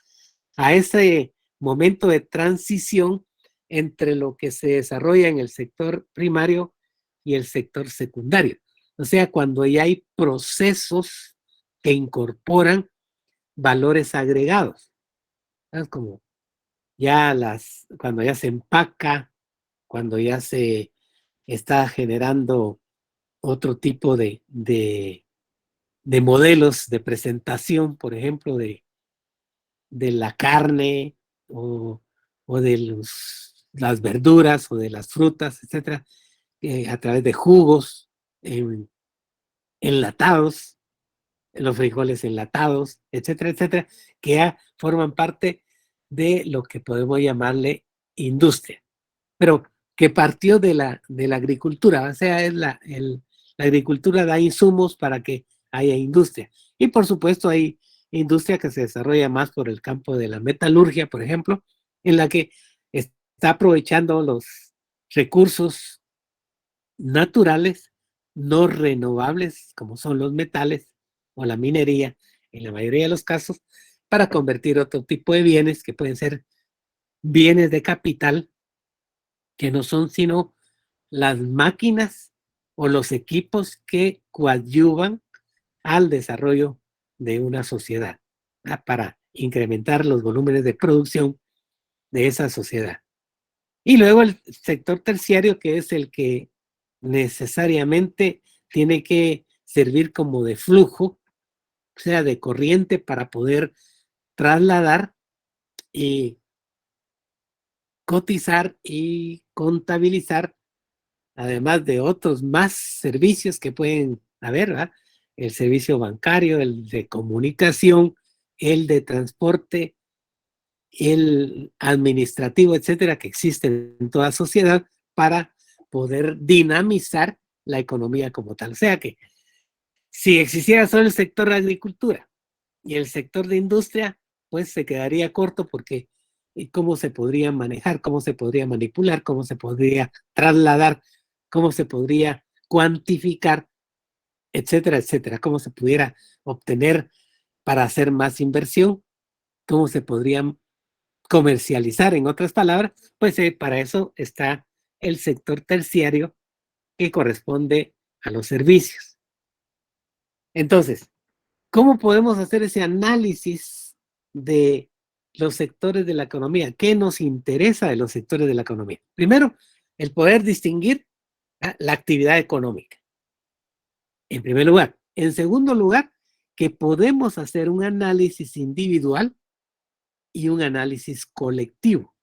a ese momento de transición entre lo que se desarrolla en el sector primario y el sector secundario. O sea, cuando ya hay procesos que incorporan valores agregados, ¿sabes? Como cuando ya se empaca, cuando ya se está generando otro tipo de modelos de presentación, por ejemplo, de la carne o de las verduras o de las frutas, etcétera, a través de jugos enlatados, los frijoles enlatados, etcétera, etcétera, que ya forman parte de lo que podemos llamarle industria, pero que partió de la agricultura, o sea, la agricultura da insumos para que haya industria. Y por supuesto hay industria que se desarrolla más por el campo de la metalurgia, por ejemplo, en la que está aprovechando los recursos naturales, no renovables, como son los metales o la minería, en la mayoría de los casos, para convertir otro tipo de bienes que pueden ser bienes de capital, que no son sino las máquinas o los equipos que coadyuvan al desarrollo de una sociedad para incrementar los volúmenes de producción de esa sociedad. Y luego el sector terciario, que es el que necesariamente tiene que servir como de flujo, o sea, de corriente para poder trasladar y cotizar y contabilizar además de otros más servicios que pueden haber, ¿verdad? El servicio bancario, el de comunicación, el de transporte, el administrativo, etcétera, que existen en toda sociedad para poder dinamizar la economía como tal. O sea que si existiera solo el sector de agricultura y el sector de industria, pues se quedaría corto porque cómo se podría manejar, cómo se podría manipular, cómo se podría trasladar, cómo se podría cuantificar, etcétera, etcétera, cómo se pudiera obtener para hacer más inversión, cómo se podría comercializar, en otras palabras, pues para eso está el sector terciario que corresponde a los servicios. Entonces, ¿cómo podemos hacer ese análisis de los sectores de la economía? ¿Qué nos interesa de los sectores de la economía? Primero, el poder distinguir la actividad económica, en primer lugar. En segundo lugar, que podemos hacer un análisis individual y un análisis colectivo.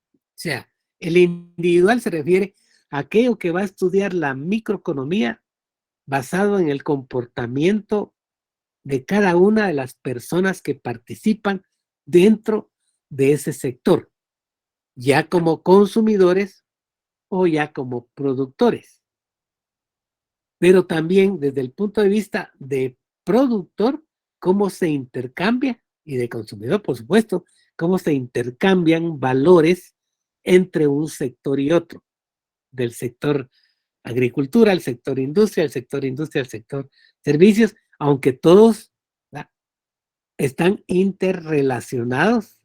O sea, el individual se refiere a aquello que va a estudiar la microeconomía basado en el comportamiento de cada una de las personas que participan dentro de ese sector, ya como consumidores o ya como productores. Pero también desde el punto de vista de productor, cómo se intercambia, y de consumidor, por supuesto, cómo se intercambian valores entre un sector y otro, del sector agricultura, el sector industria, el sector servicios, aunque todos están interrelacionados.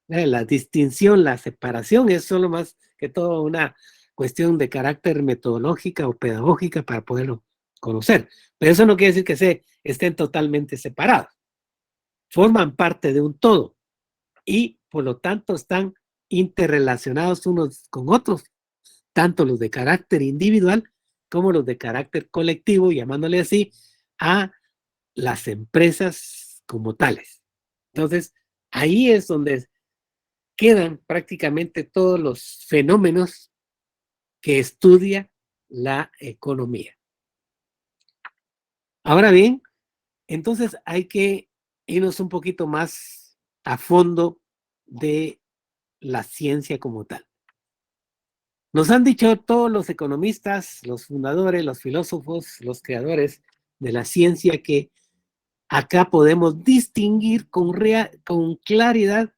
La distinción, la separación es solo más que todo una cuestión de carácter metodológica o pedagógica para poderlo conocer. Pero eso no quiere decir que estén totalmente separados. Forman parte de un todo y por lo tanto están interrelacionados unos con otros, tanto los de carácter individual como los de carácter colectivo, llamándole así a las empresas como tales. Entonces, ahí es donde quedan prácticamente todos los fenómenos que estudia la economía. Ahora bien, entonces hay que irnos un poquito más a fondo de la ciencia como tal. Nos han dicho todos los economistas, los fundadores, los filósofos, los creadores de la ciencia que acá podemos distinguir con claridad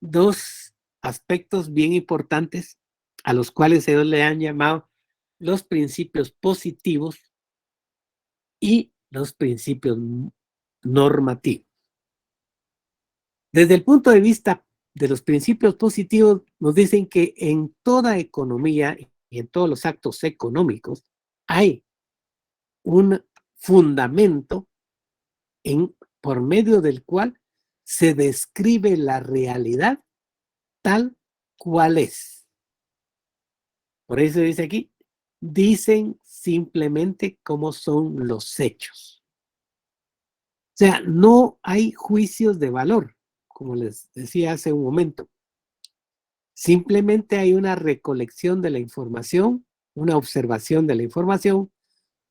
dos aspectos bien importantes a los cuales ellos le han llamado los principios positivos y los principios normativos. Desde el punto de vista de los principios positivos, nos dicen que en toda economía y en todos los actos económicos hay un fundamento por medio del cual se describe la realidad tal cual es. Por eso dice aquí, dicen simplemente cómo son los hechos. O sea, no hay juicios de valor, como les decía hace un momento. Simplemente hay una recolección de la información, una observación de la información,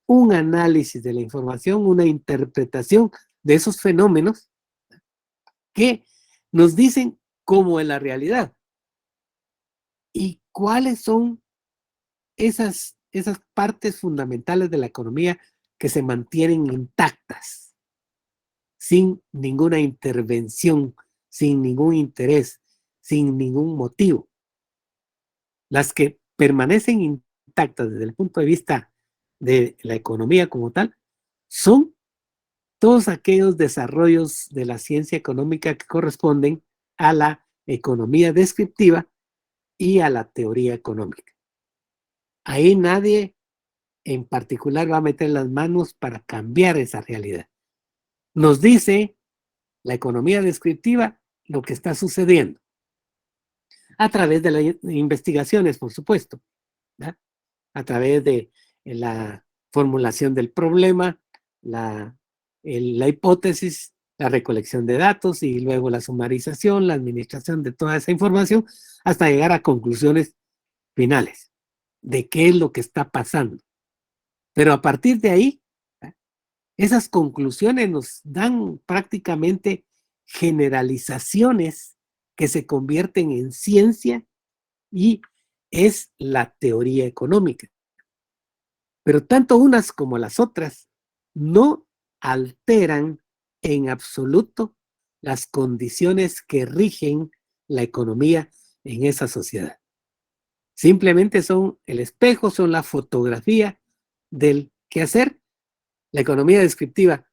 un análisis de la información, una interpretación de esos fenómenos que nos dicen cómo es la realidad y cuáles son esas partes fundamentales de la economía que se mantienen intactas, sin ninguna intervención, sin ningún interés, sin ningún motivo. Las que permanecen intactas desde el punto de vista de la economía como tal, son todos aquellos desarrollos de la ciencia económica que corresponden a la economía descriptiva y a la teoría económica. Ahí nadie en particular va a meter las manos para cambiar esa realidad. Nos dice la economía descriptiva lo que está sucediendo a través de las investigaciones, por supuesto, ¿verdad? A través de la formulación del problema, la hipótesis, la recolección de datos y luego la sumarización, la administración de toda esa información hasta llegar a conclusiones finales. de qué es lo que está pasando. Pero a partir de ahí, esas conclusiones nos dan prácticamente generalizaciones que se convierten en ciencia y es la teoría económica. Pero tanto unas como las otras no alteran en absoluto las condiciones que rigen la economía en esa sociedad. Simplemente son el espejo, son la fotografía del quehacer. La economía descriptiva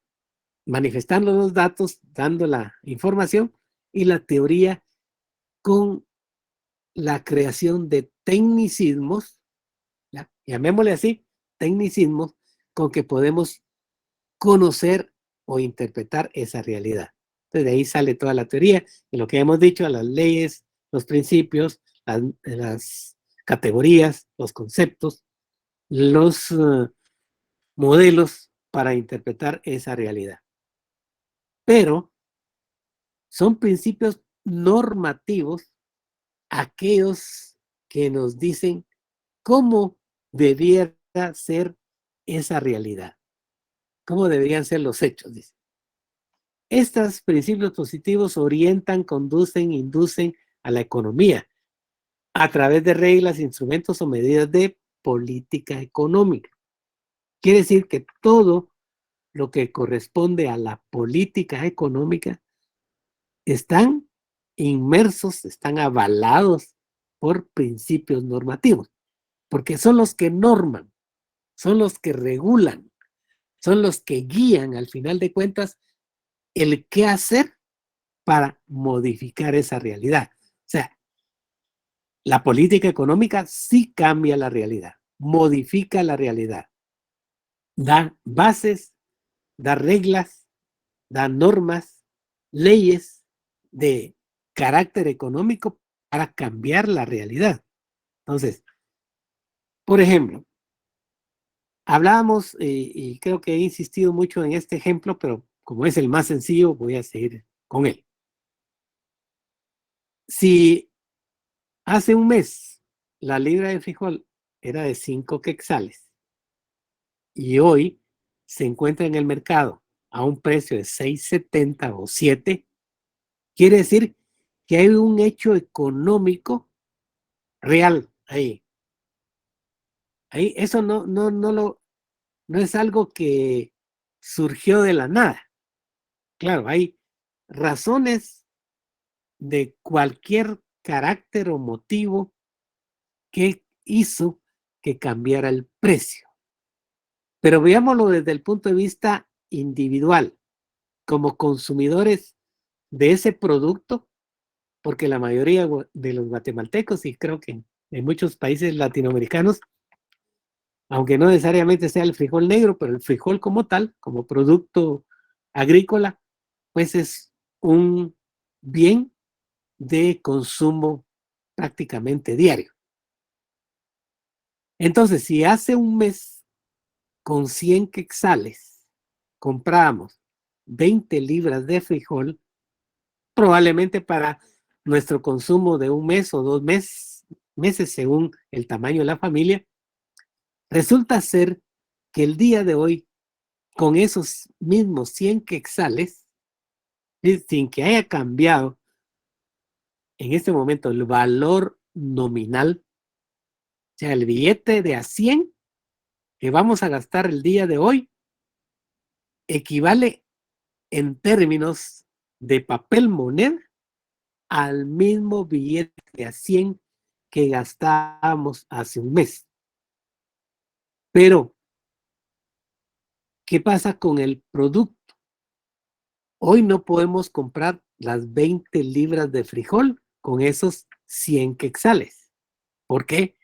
manifestando los datos, dando la información, y la teoría con la creación de tecnicismos, ¿ya? Llamémosle así, tecnicismos con que podemos conocer o interpretar esa realidad. Entonces de ahí sale toda la teoría, y lo que hemos dicho, las leyes, los principios, las categorías, los conceptos, los modelos para interpretar esa realidad. Pero son principios normativos aquellos que nos dicen cómo debiera ser esa realidad, cómo deberían ser los hechos, dice. Estos principios positivos orientan, conducen, inducen a la economía a través de reglas, instrumentos o medidas de política económica. Quiere decir que todo lo que corresponde a la política económica están inmersos, están avalados por principios normativos, porque son los que norman, son los que regulan, son los que guían al final de cuentas el qué hacer para modificar esa realidad. O sea, la política económica sí cambia la realidad, modifica la realidad, da bases, da reglas, da normas, leyes de carácter económico para cambiar la realidad. Entonces, por ejemplo, hablábamos, y creo que he insistido mucho en este ejemplo, pero como es el más sencillo, voy a seguir con él. Si hace un mes la libra de frijol era de 5 quetzales y hoy se encuentra en el mercado a un precio de 6.70 o 7, quiere decir que hay un hecho económico real ahí. Ahí eso no es algo que surgió de la nada. Claro, hay razones de cualquier carácter o motivo que hizo que cambiara el precio. Pero veámoslo desde el punto de vista individual, como consumidores de ese producto, porque la mayoría de los guatemaltecos, y creo que en muchos países latinoamericanos, aunque no necesariamente sea el frijol negro, pero el frijol como tal, como producto agrícola, pues es un bien de consumo prácticamente diario. Entonces, si hace un mes con 100 quetzales comprábamos 20 libras de frijol, probablemente para nuestro consumo de un mes o 2 meses, según el tamaño de la familia, resulta ser que el día de hoy, con esos mismos 100 quetzales, sin que haya cambiado en este momento el valor nominal, o sea, el billete de a 100 que vamos a gastar el día de hoy, equivale en términos de papel moneda al mismo billete de a 100 que gastábamos hace un mes. Pero, ¿qué pasa con el producto? Hoy no podemos comprar las 20 libras de frijol con esos 100 quetzales. ¿Por qué?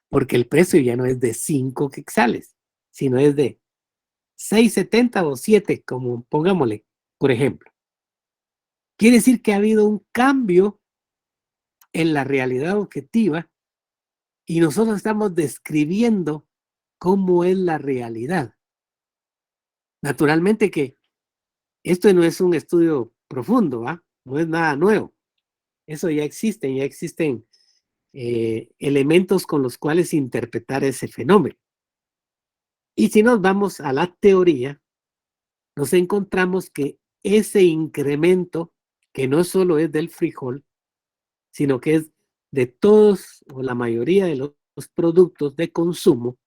Porque el precio ya no es de 5 quetzales, sino es de 6.70 o 7, como pongámosle, por ejemplo. Quiere decir que ha habido un cambio en la realidad objetiva y nosotros estamos describiendo cómo es la realidad. Naturalmente que esto no es un estudio profundo, ¿ah? No es nada nuevo. Eso ya existen elementos con los cuales interpretar ese fenómeno. Y si nos vamos a la teoría, nos encontramos que ese incremento, que no solo es del frijol, sino que es de todos o la mayoría de los productos de consumo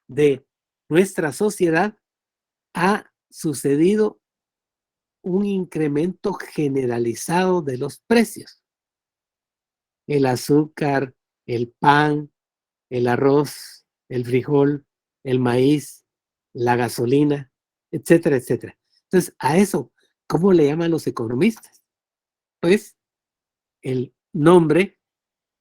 de nuestra sociedad, ha sucedido un incremento generalizado de los precios. El azúcar, el pan, el arroz, el frijol, el maíz, la gasolina, etcétera, etcétera. Entonces, a eso, ¿cómo le llaman los economistas? Pues el nombre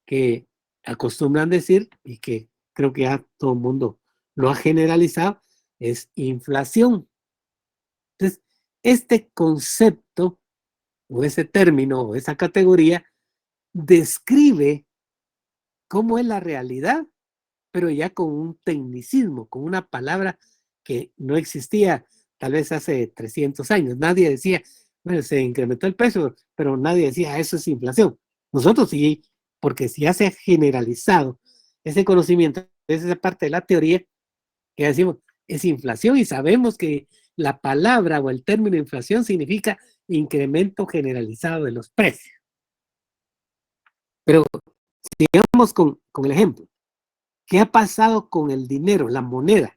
que acostumbran decir y que creo que ya todo el mundo lo ha generalizado es inflación. Entonces, este concepto o ese término o esa categoría describe cómo es la realidad, pero ya con un tecnicismo, con una palabra que no existía tal vez hace 300 años. Nadie decía, bueno, se incrementó el precio, pero nadie decía, eso es inflación. Nosotros sí, porque si ya se ha generalizado ese conocimiento, esa parte de la teoría, que decimos, es inflación y sabemos que la palabra o el término inflación significa incremento generalizado de los precios. Pero sigamos con el ejemplo. ¿Qué ha pasado con el dinero, la moneda?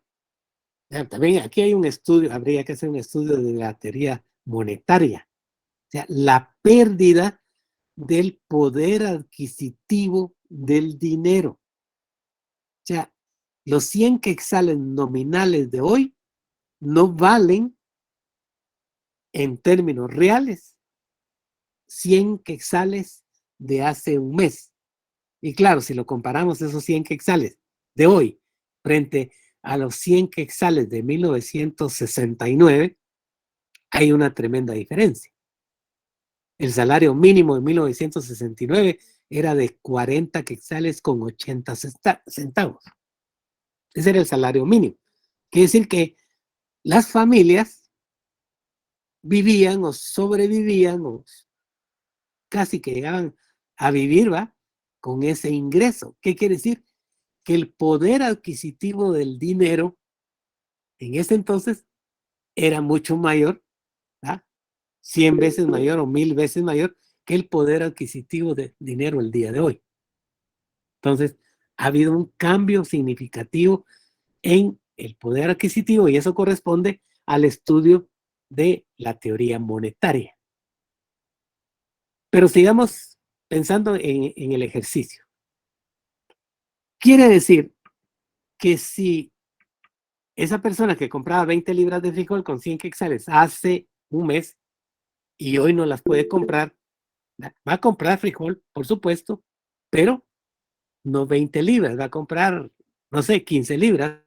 También aquí hay un estudio, habría que hacer un estudio de la teoría monetaria. O sea, la pérdida del poder adquisitivo del dinero. O sea, los 100 quetzales nominales de hoy no valen en términos reales 100 quetzales de hace un mes. Y claro, si lo comparamos esos 100 quetzales de hoy frente a los 100 quetzales de 1969, hay una tremenda diferencia. El salario mínimo de 1969 era de 40 quetzales con 80 centavos. Ese era el salario mínimo. Quiere decir que las familias vivían o sobrevivían o casi que llegaban a vivir, ¿va?, con ese ingreso. ¿Qué quiere decir? Que el poder adquisitivo del dinero en ese entonces era mucho mayor, ¿va?, 100 veces mayor o 1000 veces mayor que el poder adquisitivo de dinero el día de hoy. Entonces, ha habido un cambio significativo en el poder adquisitivo y eso corresponde al estudio de la teoría monetaria. Pero sigamos pensando en el ejercicio. Quiere decir que si esa persona que compraba 20 libras de frijol con 100 quetzales hace un mes y hoy no las puede comprar, va a comprar frijol, por supuesto, pero no 20 libras, va a comprar, no sé, 15 libras,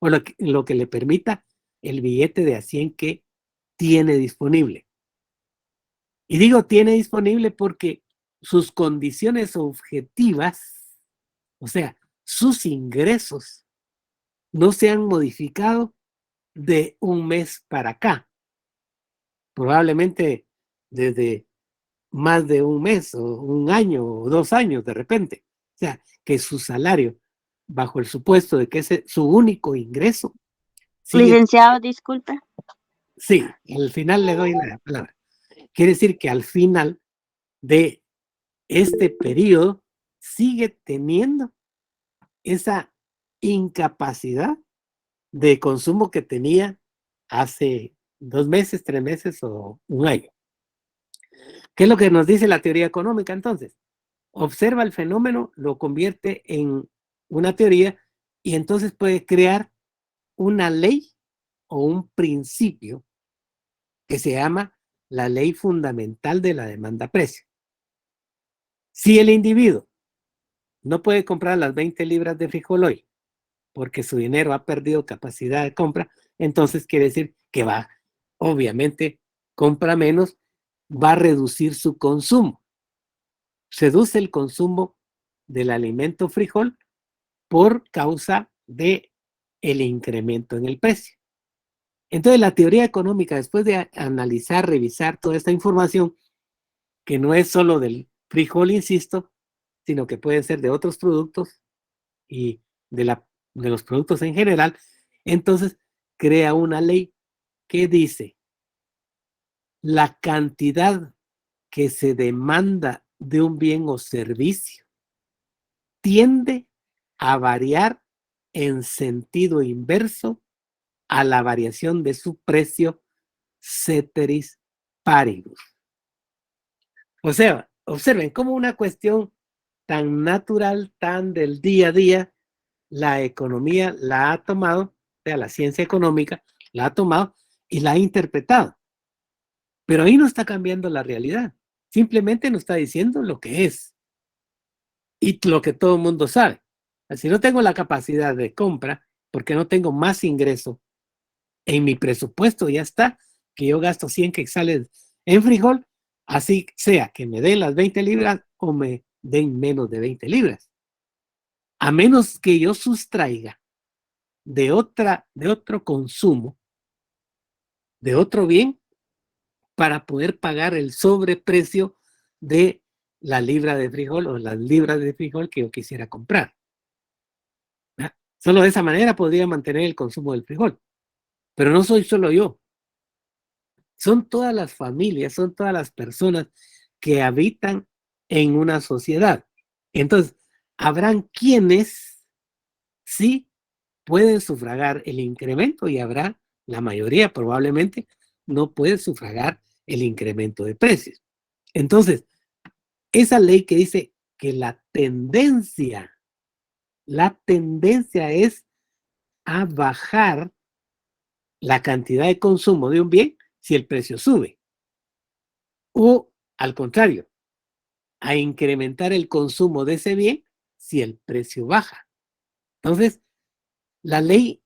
o lo que le permita el billete de a 100 que tiene disponible. Y digo tiene disponible porque sus condiciones objetivas, o sea, sus ingresos, no se han modificado de un mes para acá. Probablemente desde más de un mes o un año o 2 años de repente. O sea, que su salario, bajo el supuesto de que ese es su único ingreso, sigue. Licenciado, disculpe. Sí, al final le doy la palabra. Quiere decir que al final de este periodo sigue teniendo esa incapacidad de consumo que tenía hace 2 meses, 3 meses o un año. ¿Qué es lo que nos dice la teoría económica entonces? Observa el fenómeno, lo convierte en una teoría y entonces puede crear una ley o un principio que se llama la ley fundamental de la demanda-precio. Si el individuo no puede comprar las 20 libras de frijol hoy porque su dinero ha perdido capacidad de compra, entonces quiere decir que va, obviamente, compra menos, va a reducir su consumo. Reduce el consumo del alimento frijol por causa de el incremento en el precio. Entonces, la teoría económica, después de analizar, revisar toda esta información, que no es solo del frijol, insisto, sino que pueden ser de otros productos y de los productos en general. Entonces, crea una ley que dice la cantidad que se demanda de un bien o servicio tiende a variar en sentido inverso a la variación de su precio ceteris paribus. O sea, observen cómo una cuestión tan natural, tan del día a día, la economía la ha tomado, o sea, la ciencia económica la ha tomado y la ha interpretado. Pero ahí no está cambiando la realidad. Simplemente nos está diciendo lo que es y lo que todo el mundo sabe. Si no tengo la capacidad de compra, porque no tengo más ingreso en mi presupuesto, ya está, que yo gasto 100 quetzales en frijol, así sea que me den las 20 libras o me den menos de 20 libras. A menos que yo sustraiga de otro consumo, de otro bien, para poder pagar el sobreprecio de la libra de frijol o las libras de frijol que yo quisiera comprar. ¿Verdad? Solo de esa manera podría mantener el consumo del frijol. Pero no soy solo yo. Son todas las familias, son todas las personas que habitan en una sociedad. Entonces, habrán quienes sí pueden sufragar el incremento y habrá, la mayoría probablemente, no puede sufragar el incremento de precios. Entonces, esa ley que dice que la tendencia es a bajar la cantidad de consumo de un bien si el precio sube. O al contrario, a incrementar el consumo de ese bien si el precio baja. Entonces, la ley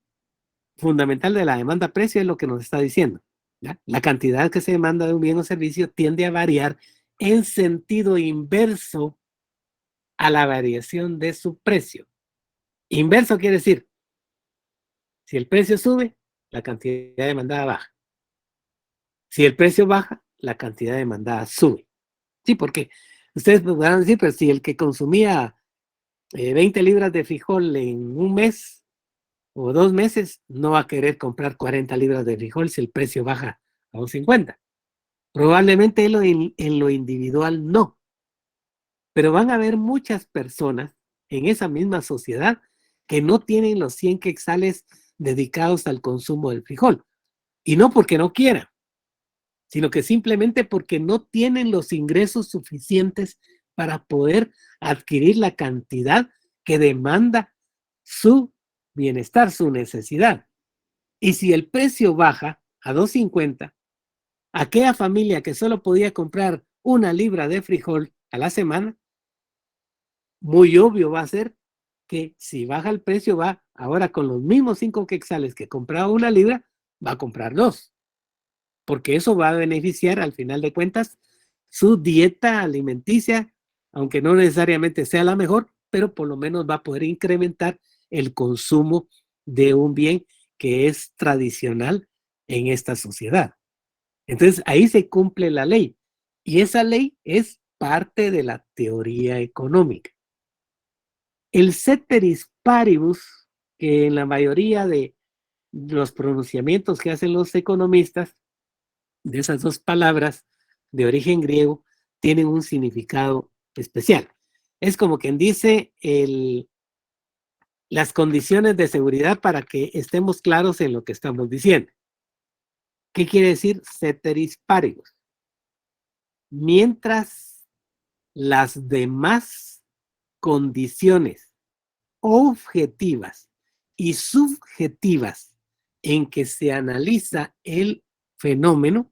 fundamental de la demanda-precio es lo que nos está diciendo. ¿Ya? La cantidad que se demanda de un bien o servicio tiende a variar en sentido inverso a la variación de su precio. Inverso quiere decir, si el precio sube, la cantidad demandada baja. Si el precio baja, la cantidad demandada sube. Sí, porque ustedes podrán decir, pero si el que consumía 20 libras de frijol en un mes o 2 meses, no va a querer comprar 40 libras de frijol si el precio baja a 2.50. Probablemente en lo individual no. Pero van a haber muchas personas en esa misma sociedad que no tienen los 100 quetzales dedicados al consumo del frijol. Y no porque no quieran, sino que simplemente porque no tienen los ingresos suficientes para poder adquirir la cantidad que demanda su bienestar, su necesidad. Y si el precio baja a 2.50, aquella familia que solo podía comprar una libra de frijol a la semana, muy obvio va a ser que si baja el precio, va ahora con los mismos 5 quetzales que compraba una libra, va a comprar 2. Porque eso va a beneficiar al final de cuentas su dieta alimenticia, aunque no necesariamente sea la mejor, pero por lo menos va a poder incrementar el consumo de un bien que es tradicional en esta sociedad. Entonces ahí se cumple la ley y esa ley es parte de la teoría económica. El ceteris paribus, que en la mayoría de los pronunciamientos que hacen los economistas, de esas dos palabras de origen griego, tienen un significado especial. Es como quien dice las condiciones de seguridad para que estemos claros en lo que estamos diciendo. ¿Qué quiere decir ceteris paribus? Mientras las demás condiciones objetivas y subjetivas en que se analiza el fenómeno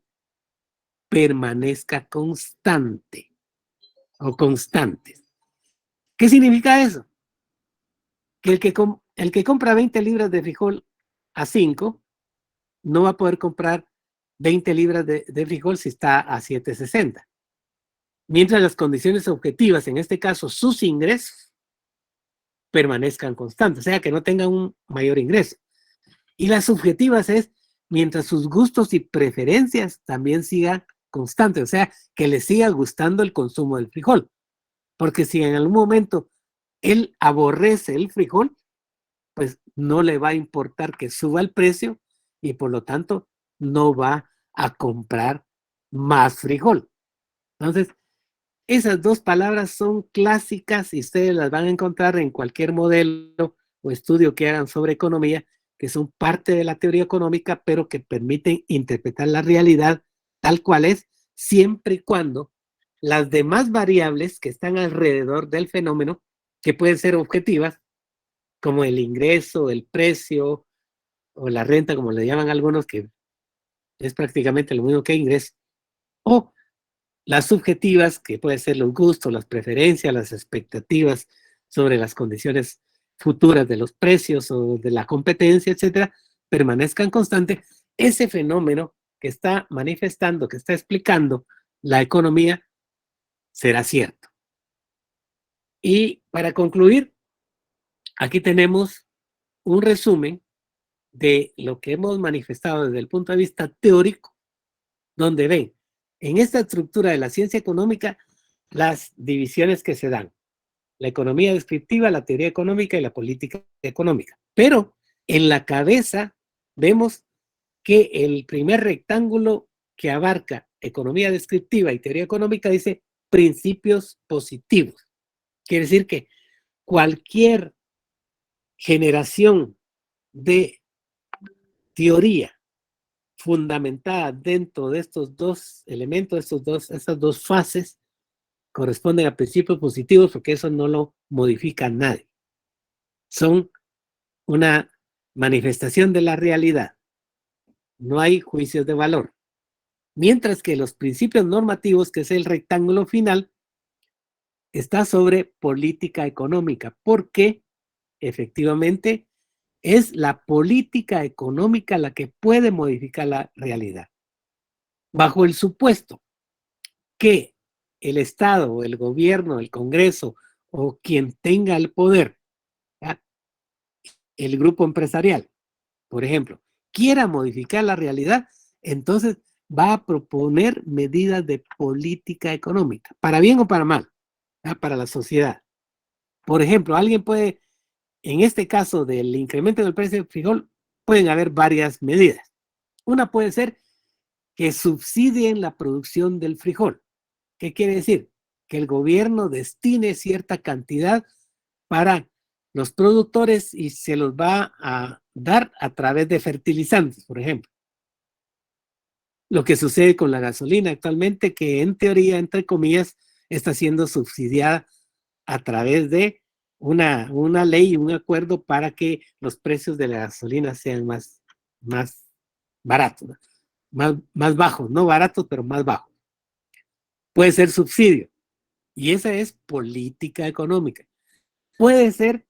permanezca constante o constantes. ¿Qué significa eso? Que el que compra 20 libras de frijol a 5 no va a poder comprar 20 libras de frijol si está a 7.60. Mientras las condiciones objetivas, en este caso sus ingresos, permanezcan constantes, o sea, que no tengan un mayor ingreso. Y las subjetivas es mientras sus gustos y preferencias también sigan constantes, o sea, que les siga gustando el consumo del frijol. Porque si en algún momento él aborrece el frijol, pues no le va a importar que suba el precio y por lo tanto no va a comprar más frijol. Entonces, esas dos palabras son clásicas y ustedes las van a encontrar en cualquier modelo o estudio que hagan sobre economía, que son parte de la teoría económica, pero que permiten interpretar la realidad tal cual es, siempre y cuando las demás variables que están alrededor del fenómeno, que pueden ser objetivas, como el ingreso, el precio o la renta, como le llaman algunos, que es prácticamente lo mismo que ingreso, o las subjetivas, que pueden ser los gustos, las preferencias, las expectativas sobre las condiciones futuras de los precios o de la competencia, etcétera, permanezcan constantes. Ese fenómeno que está manifestando, que está explicando la economía, será cierto. Y para concluir, aquí tenemos un resumen de lo que hemos manifestado desde el punto de vista teórico, donde ven en esta estructura de la ciencia económica las divisiones que se dan: la economía descriptiva, la teoría económica y la política económica. Pero en la cabeza vemos que el primer rectángulo que abarca economía descriptiva y teoría económica dice principios positivos. Quiere decir que cualquier generación de teoría fundamentada dentro de estos dos elementos, estas dos fases, corresponden a principios positivos porque eso no lo modifica nadie. Son una manifestación de la realidad. No hay juicios de valor. Mientras que los principios normativos, que es el rectángulo final, está sobre política económica, porque efectivamente es la política económica la que puede modificar la realidad. Bajo el supuesto que el Estado, el gobierno, el Congreso o quien tenga el poder, el grupo empresarial, por ejemplo, quiera modificar la realidad, entonces va a proponer medidas de política económica, para bien o para mal, para la sociedad. Por ejemplo, alguien puede, en este caso del incremento del precio del frijol, pueden haber varias medidas. Una puede ser que subsidien la producción del frijol. ¿Qué quiere decir? Que el gobierno destine cierta cantidad para los productores y se los va a dar a través de fertilizantes, por ejemplo. Lo que sucede con la gasolina actualmente, que en teoría, entre comillas, está siendo subsidiada a través de una ley, un acuerdo para que los precios de la gasolina sean más baratos, más bajos, no baratos, pero más bajos. Puede ser subsidio, y esa es política económica. Puede ser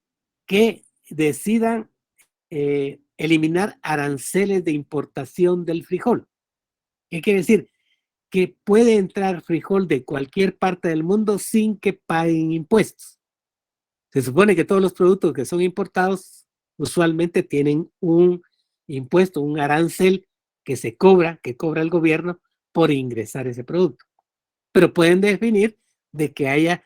que decidan eliminar aranceles de importación del frijol. ¿Qué quiere decir? Que puede entrar frijol de cualquier parte del mundo sin que paguen impuestos. Se supone que todos los productos que son importados usualmente tienen un impuesto, un arancel que cobra el gobierno por ingresar ese producto. Pero pueden definir de que haya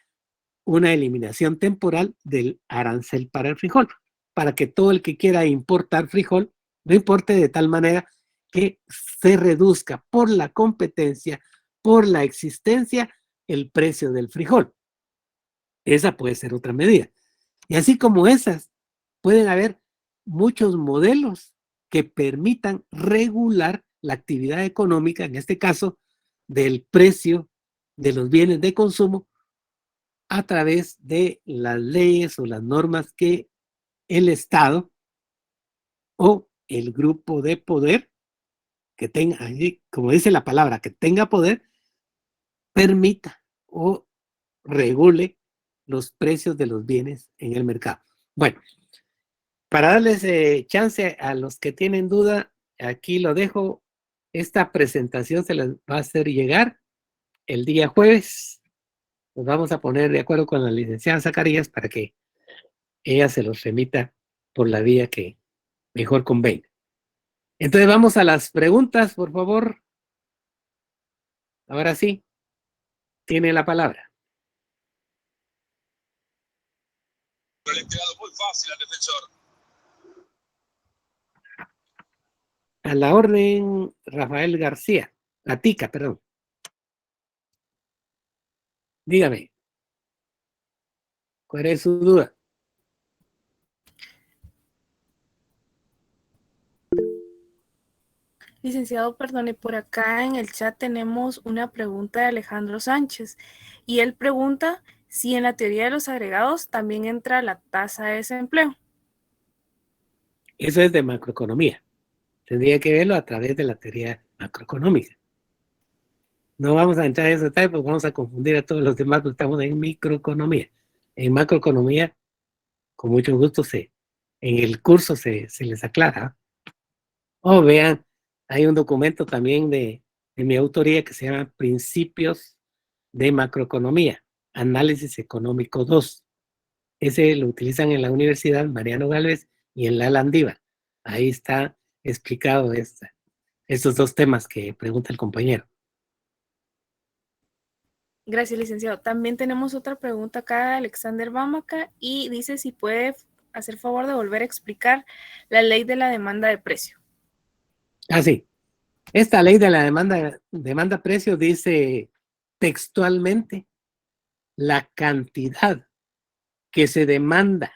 una eliminación temporal del arancel para el frijol, para que todo el que quiera importar frijol no importe, de tal manera que se reduzca por la competencia, por la existencia, el precio del frijol. Esa puede ser otra medida. Y así como esas, pueden haber muchos modelos que permitan regular la actividad económica, en este caso, del precio de los bienes de consumo, a través de las leyes o las normas que el Estado o el grupo de poder que tenga, como dice la palabra, que tenga poder, permita o regule los precios de los bienes en el mercado. Bueno, para darles chance a los que tienen duda, aquí lo dejo. Esta presentación se les va a hacer llegar el día jueves. Nos vamos a poner de acuerdo con la licenciada Zacarías para que ella se los remita por la vía que mejor convenga. Entonces vamos a las preguntas, por favor. Ahora sí, tiene la palabra. le he quedado muy fácil al defensor. A la orden, Rafael García. Gatica, perdón. Dígame. ¿Cuál es su duda? Licenciado, perdone, por acá en el chat tenemos una pregunta de Alejandro Sánchez y él pregunta si en la teoría de los agregados también entra la tasa de desempleo. Eso es de macroeconomía. Tendría que verlo a través de la teoría macroeconómica. No vamos a entrar en ese detalle porque vamos a confundir a todos los demás porque estamos en microeconomía. En macroeconomía, con mucho gusto, en el curso se les aclara. O vean, hay un documento también de mi autoría que se llama Principios de Macroeconomía, Análisis Económico 2. Ese lo utilizan en la Universidad Mariano Gálvez y en la Landívar. Ahí está explicado estos dos temas que pregunta el compañero. Gracias, licenciado. También tenemos otra pregunta acá de Alexander Bamaca y dice si puede hacer favor de volver a explicar la ley de la demanda de precio. Sí. Esta ley de la demanda-precio dice textualmente la cantidad que se demanda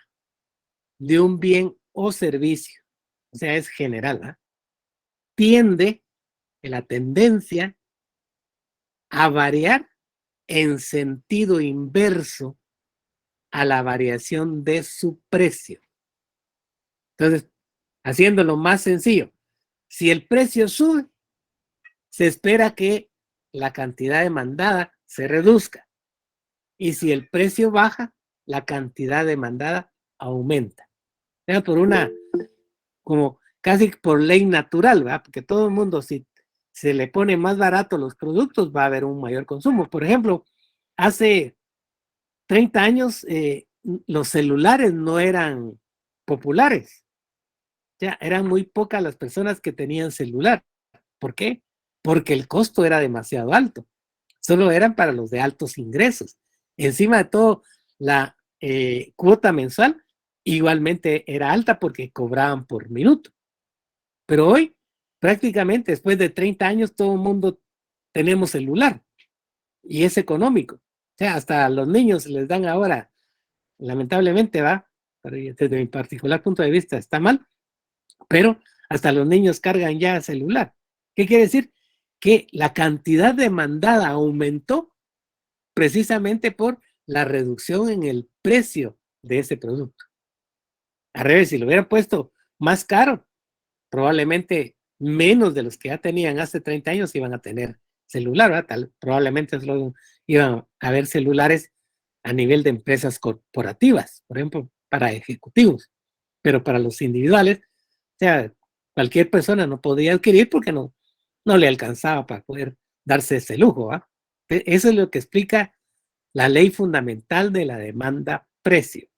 de un bien o servicio, o sea, es general, ¿eh? Tiende la tendencia a variar en sentido inverso a la variación de su precio. Entonces, haciéndolo más sencillo, si el precio sube, se espera que la cantidad demandada se reduzca. Y si el precio baja, la cantidad demandada aumenta. O sea, por como casi por ley natural, ¿verdad? Porque todo el mundo, si se le pone más barato los productos, va a haber un mayor consumo. Por ejemplo, hace 30 años los celulares no eran populares. O sea, eran muy pocas las personas que tenían celular. ¿Por qué? Porque el costo era demasiado alto. Solo eran para los de altos ingresos. Encima de todo, la cuota mensual igualmente era alta porque cobraban por minuto. Pero hoy, prácticamente después de 30 años, todo el mundo tenemos celular y es económico. O sea, hasta a los niños les dan ahora, lamentablemente, desde mi particular punto de vista está mal, pero hasta los niños cargan ya celular. ¿Qué quiere decir? Que la cantidad demandada aumentó precisamente por la reducción en el precio de ese producto. Al revés, si lo hubieran puesto más caro, probablemente menos de los que ya tenían hace 30 años iban a tener celular, ¿verdad? Probablemente solo iban a haber celulares a nivel de empresas corporativas, por ejemplo, para ejecutivos, pero para los individuales, o sea, cualquier persona no podía adquirir porque no le alcanzaba para poder darse ese lujo, ¿verdad? Eso es lo que explica la ley fundamental de la demanda-precio.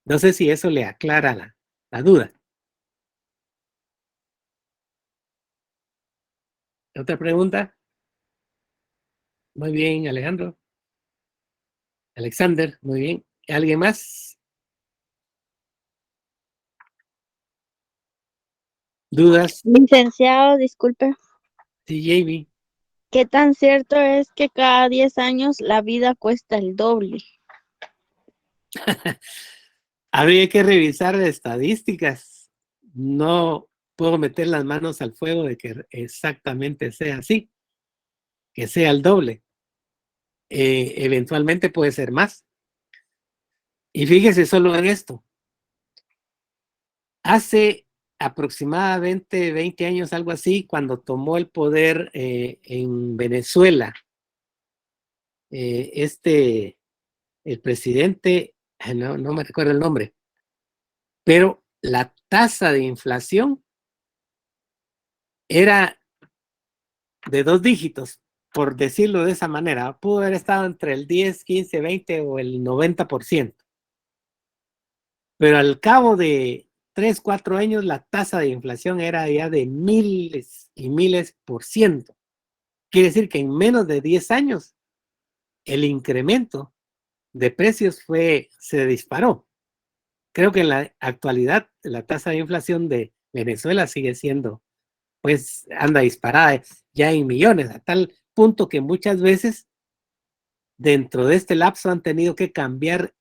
No sé si eso le aclara la duda. ¿Otra pregunta? Muy bien, Alejandro. Alexander, muy bien. ¿Alguien más? ¿Dudas? Licenciado, disculpe. Sí, Jamie. ¿Qué tan cierto es que cada 10 años la vida cuesta el doble? Habría que revisar estadísticas. No puedo meter las manos al fuego de que exactamente sea así, que sea el doble. Eventualmente puede ser más. Y fíjese solo en esto. Hace aproximadamente 20 años, algo así, cuando tomó el poder en Venezuela, el presidente, no me recuerdo el nombre, pero la tasa de inflación era de 2 dígitos, por decirlo de esa manera. Pudo haber estado entre el 10, 15, 20 o el 90%. Pero al cabo de 3, 4 años, la tasa de inflación era ya de miles y miles por ciento. Quiere decir que en menos de 10 años, el incremento de precios se disparó. creo que en la actualidad la tasa de inflación de Venezuela sigue siendo, pues anda disparada ya en millones, a tal punto que muchas veces dentro de este lapso han tenido que cambiar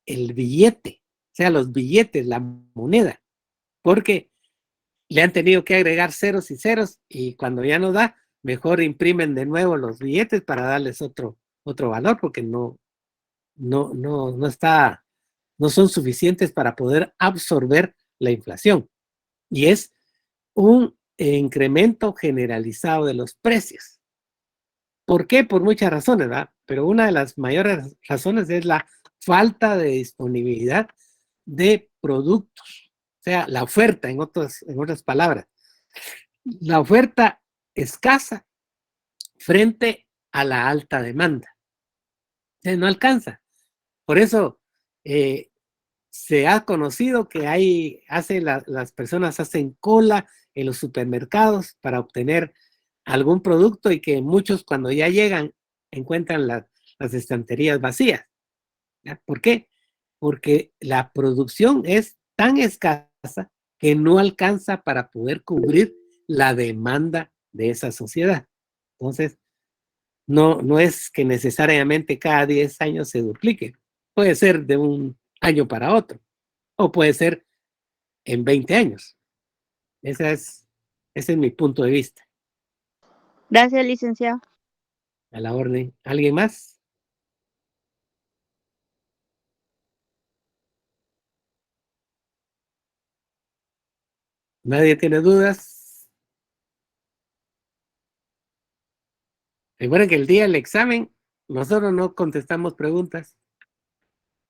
el billete, o sea, los billetes, la moneda, porque le han tenido que agregar ceros y ceros y cuando ya no da, mejor imprimen de nuevo los billetes para darles otro valor, porque no está, no son suficientes para poder absorber la inflación. Y es un incremento generalizado de los precios. ¿Por qué? Por muchas razones, ¿verdad? Pero una de las mayores razones es la falta de disponibilidad de productos. O sea, la oferta, en otras palabras. La oferta escasa frente a la alta demanda. O sea, no alcanza. Por eso se ha conocido que las personas hacen cola en los supermercados para obtener algún producto y que muchos cuando ya llegan encuentran las estanterías vacías. ¿Ya? ¿Por qué? Porque la producción es tan escasa que no alcanza para poder cubrir la demanda de esa sociedad. Entonces, no es que necesariamente cada 10 años se duplique. Puede ser de un año para otro o puede ser en 20 años. Ese es mi punto de vista. Gracias, licenciado. A la orden. ¿Alguien más? ¿Nadie tiene dudas? Recuerden que el día del examen nosotros no contestamos preguntas.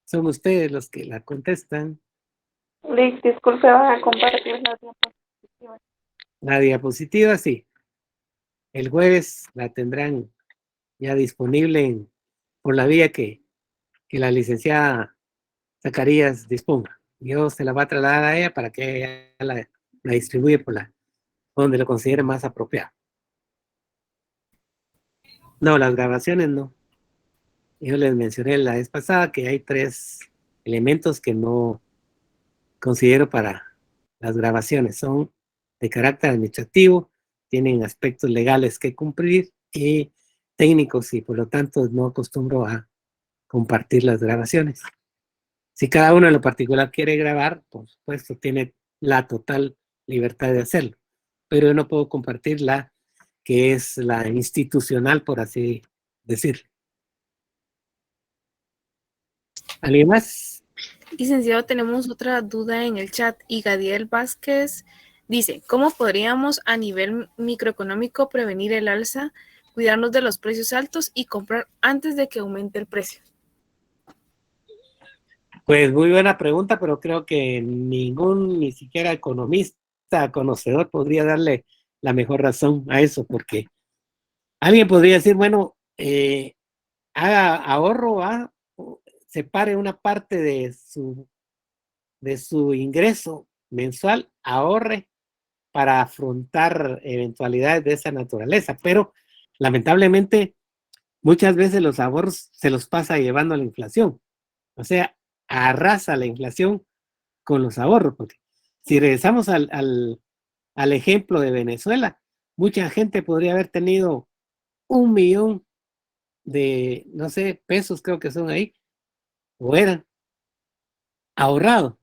Son ustedes los que la contestan. Liz, disculpe, van a compartir la diapositiva. La diapositiva, sí. El jueves la tendrán ya disponible por la vía que la licenciada Zacarías disponga. Yo se la va a trasladar a ella para que ella la distribuya donde lo considere más apropiado. No, las grabaciones no. Yo les mencioné la vez pasada que hay 3 elementos que no considero para las grabaciones. Son de carácter administrativo, tienen aspectos legales que cumplir y técnicos y por lo tanto no acostumbro a compartir las grabaciones. Si cada uno en lo particular quiere grabar, por supuesto, tiene la total libertad de hacerlo. Pero yo no puedo compartir la que es la institucional, por así decirlo. ¿Alguien más? Licenciado, tenemos otra duda en el chat y Gadiel Vázquez dice, ¿cómo podríamos a nivel microeconómico prevenir el alza, cuidarnos de los precios altos y comprar antes de que aumente el precio? Pues muy buena pregunta, pero creo que ni siquiera economista conocedor podría darle la mejor razón a eso, porque alguien podría decir, bueno, haga ahorro, separe una parte de su ingreso mensual, ahorre para afrontar eventualidades de esa naturaleza, pero lamentablemente muchas veces los ahorros se los pasa llevando a la inflación, o sea, arrasa la inflación con los ahorros, porque si regresamos al ejemplo de Venezuela, mucha gente podría haber tenido 1 millón de, no sé, pesos creo que son ahí, o eran, ahorrado.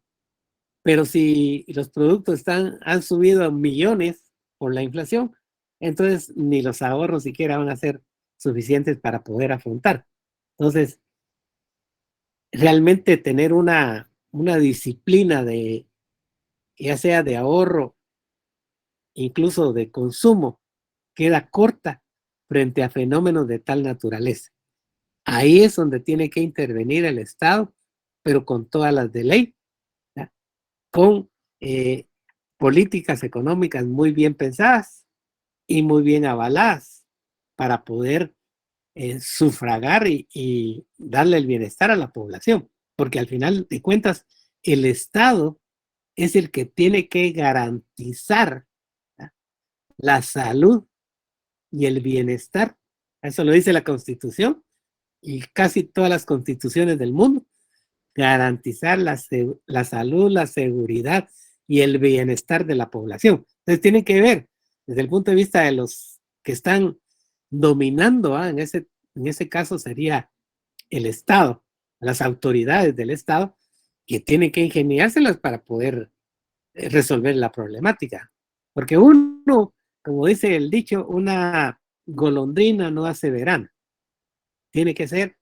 Pero si los productos han subido a millones por la inflación, entonces ni los ahorros siquiera van a ser suficientes para poder afrontar. Entonces, realmente tener una disciplina ya sea de ahorro, incluso de consumo, queda corta frente a fenómenos de tal naturaleza. Ahí es donde tiene que intervenir el Estado, pero con todas las de ley, ¿ya? Con políticas económicas muy bien pensadas y muy bien avaladas para poder sufragar y darle el bienestar a la población, porque al final de cuentas el Estado es el que tiene que garantizar, ¿ya?, la salud y el bienestar. Eso lo dice la Constitución y casi todas las constituciones del mundo, garantizar la salud, la seguridad y el bienestar de la población. Entonces tienen que ver desde el punto de vista de los que están dominando, en ese caso sería el Estado, las autoridades del Estado, que tienen que ingeniárselas para poder resolver la problemática. Porque uno, como dice el dicho, una golondrina no hace verano. Tiene que ser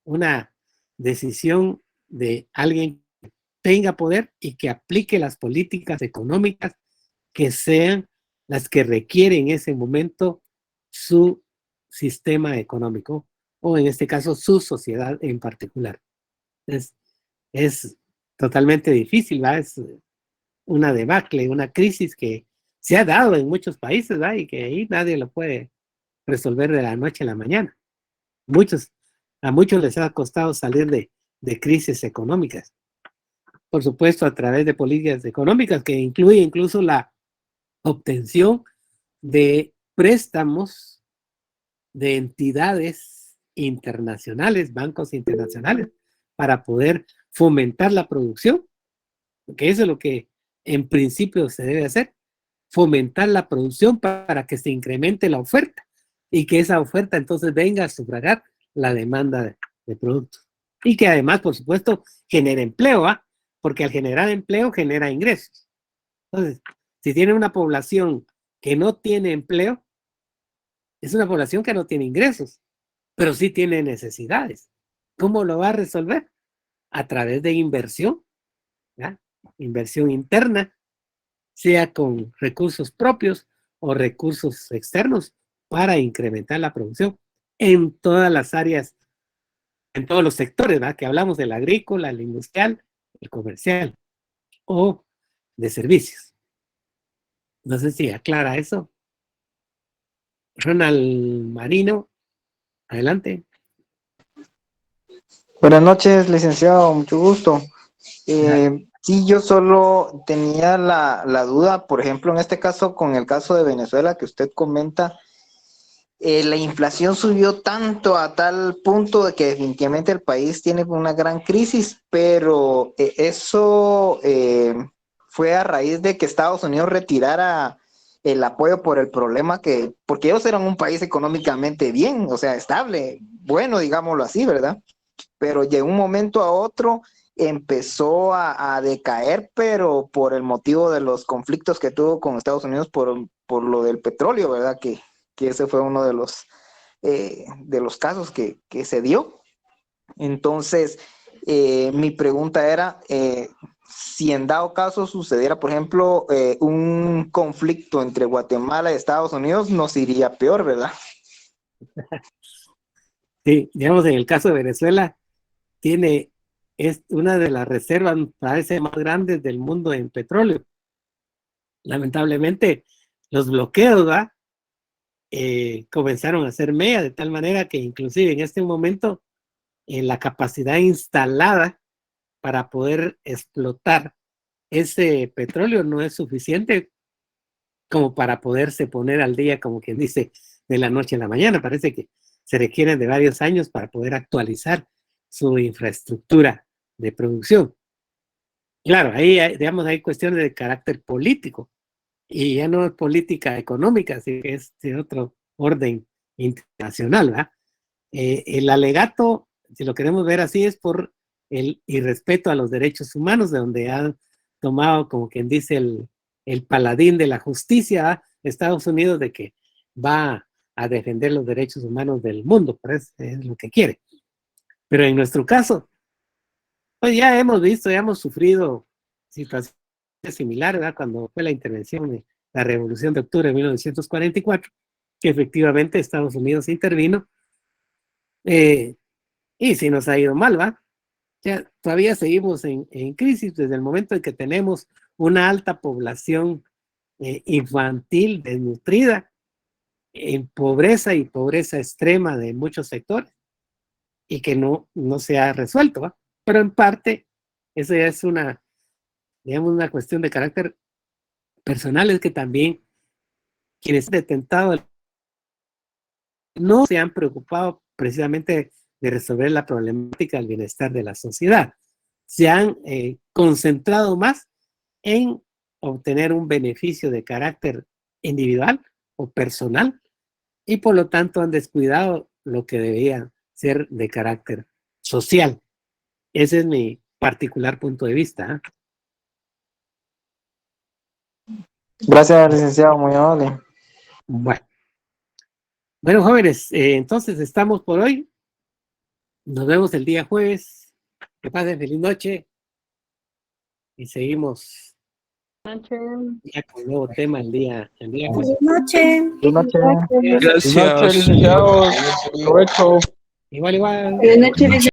una decisión de alguien que tenga poder y que aplique las políticas económicas que sean las que requiere en ese momento su sistema económico o en este caso su sociedad en particular. Es totalmente difícil, ¿va? Es una debacle, una crisis que se ha dado en muchos países, ¿va? Y que ahí nadie lo puede resolver de la noche a la mañana. A muchos les ha costado salir de crisis económicas. Por supuesto, a través de políticas económicas que incluye incluso la obtención de préstamos de entidades internacionales, bancos internacionales, para poder fomentar la producción, porque eso es lo que en principio se debe hacer, fomentar la producción para que se incremente la oferta y que esa oferta entonces venga a sufragar la demanda de productos. Y que además, por supuesto, genere empleo, ¿ah? Porque al generar empleo genera ingresos. Entonces, si tiene una población que no tiene empleo, es una población que no tiene ingresos, pero sí tiene necesidades. ¿Cómo lo va a resolver? A través de inversión, ¿ya? Inversión interna, sea con recursos propios o recursos externos para incrementar la producción en todas las áreas, en todos los sectores, ¿verdad? Que hablamos del agrícola, el industrial, el comercial o de servicios. No sé si aclara eso. Ronald Marino, adelante. Buenas noches, licenciado, mucho gusto. Sí, yo solo tenía la duda, por ejemplo, en este caso, con el caso de Venezuela que usted comenta, la inflación subió tanto a tal punto de que definitivamente el país tiene una gran crisis, pero eso fue a raíz de que Estados Unidos retirara el apoyo por el problema porque ellos eran un país económicamente bien, o sea, estable, bueno, digámoslo así, ¿verdad? Pero de un momento a otro empezó a decaer, pero por el motivo de los conflictos que tuvo con Estados Unidos por lo del petróleo, ¿verdad? Que ese fue uno de los casos que se dio. Entonces, mi pregunta era, si en dado caso sucediera, por ejemplo, un conflicto entre Guatemala y Estados Unidos, nos iría peor, ¿verdad? Sí, digamos, en el caso de Venezuela, es una de las reservas, parece, más grandes del mundo en petróleo. Lamentablemente, los bloqueos, ¿va? Comenzaron a hacer mella, de tal manera que inclusive en este momento la capacidad instalada para poder explotar ese petróleo no es suficiente como para poderse poner al día, como quien dice, de la noche a la mañana. Parece que se requieren de varios años para poder actualizar su infraestructura de producción. Claro, ahí hay cuestiones de carácter político y ya no es política económica, sino que es de otro orden internacional, ¿verdad? El alegato, si lo queremos ver así, es por el irrespeto a los derechos humanos, de donde han tomado, como quien dice, el paladín de la justicia, ¿verdad? Estados Unidos, de que va a defender los derechos humanos del mundo, pues es lo que quiere. Pero en nuestro caso, pues ya hemos visto, ya hemos sufrido situaciones similares, ¿verdad? Cuando fue la intervención de la Revolución de Octubre de 1944, que efectivamente Estados Unidos intervino, y si nos ha ido mal, ¿va? Ya, todavía seguimos en crisis desde el momento en que tenemos una alta población infantil desnutrida, en pobreza y pobreza extrema de muchos sectores, y que no se ha resuelto, ¿va? Pero en parte, eso ya es digamos, una cuestión de carácter personal, es que también quienes han detentado no se han preocupado precisamente de resolver la problemática del bienestar de la sociedad. se han concentrado más en obtener un beneficio de carácter individual o personal y por lo tanto han descuidado lo que debía ser de carácter social. Ese es mi particular punto de vista. Gracias, licenciado, muy amable. Bueno, jóvenes, entonces estamos por hoy. Nos vemos el día jueves. Que pasen feliz noche. Y seguimos ya con un nuevo tema el día jueves. Buenas noches. Buenas noches. Gracias, licenciados. Provecho. Igual. Buenas noches,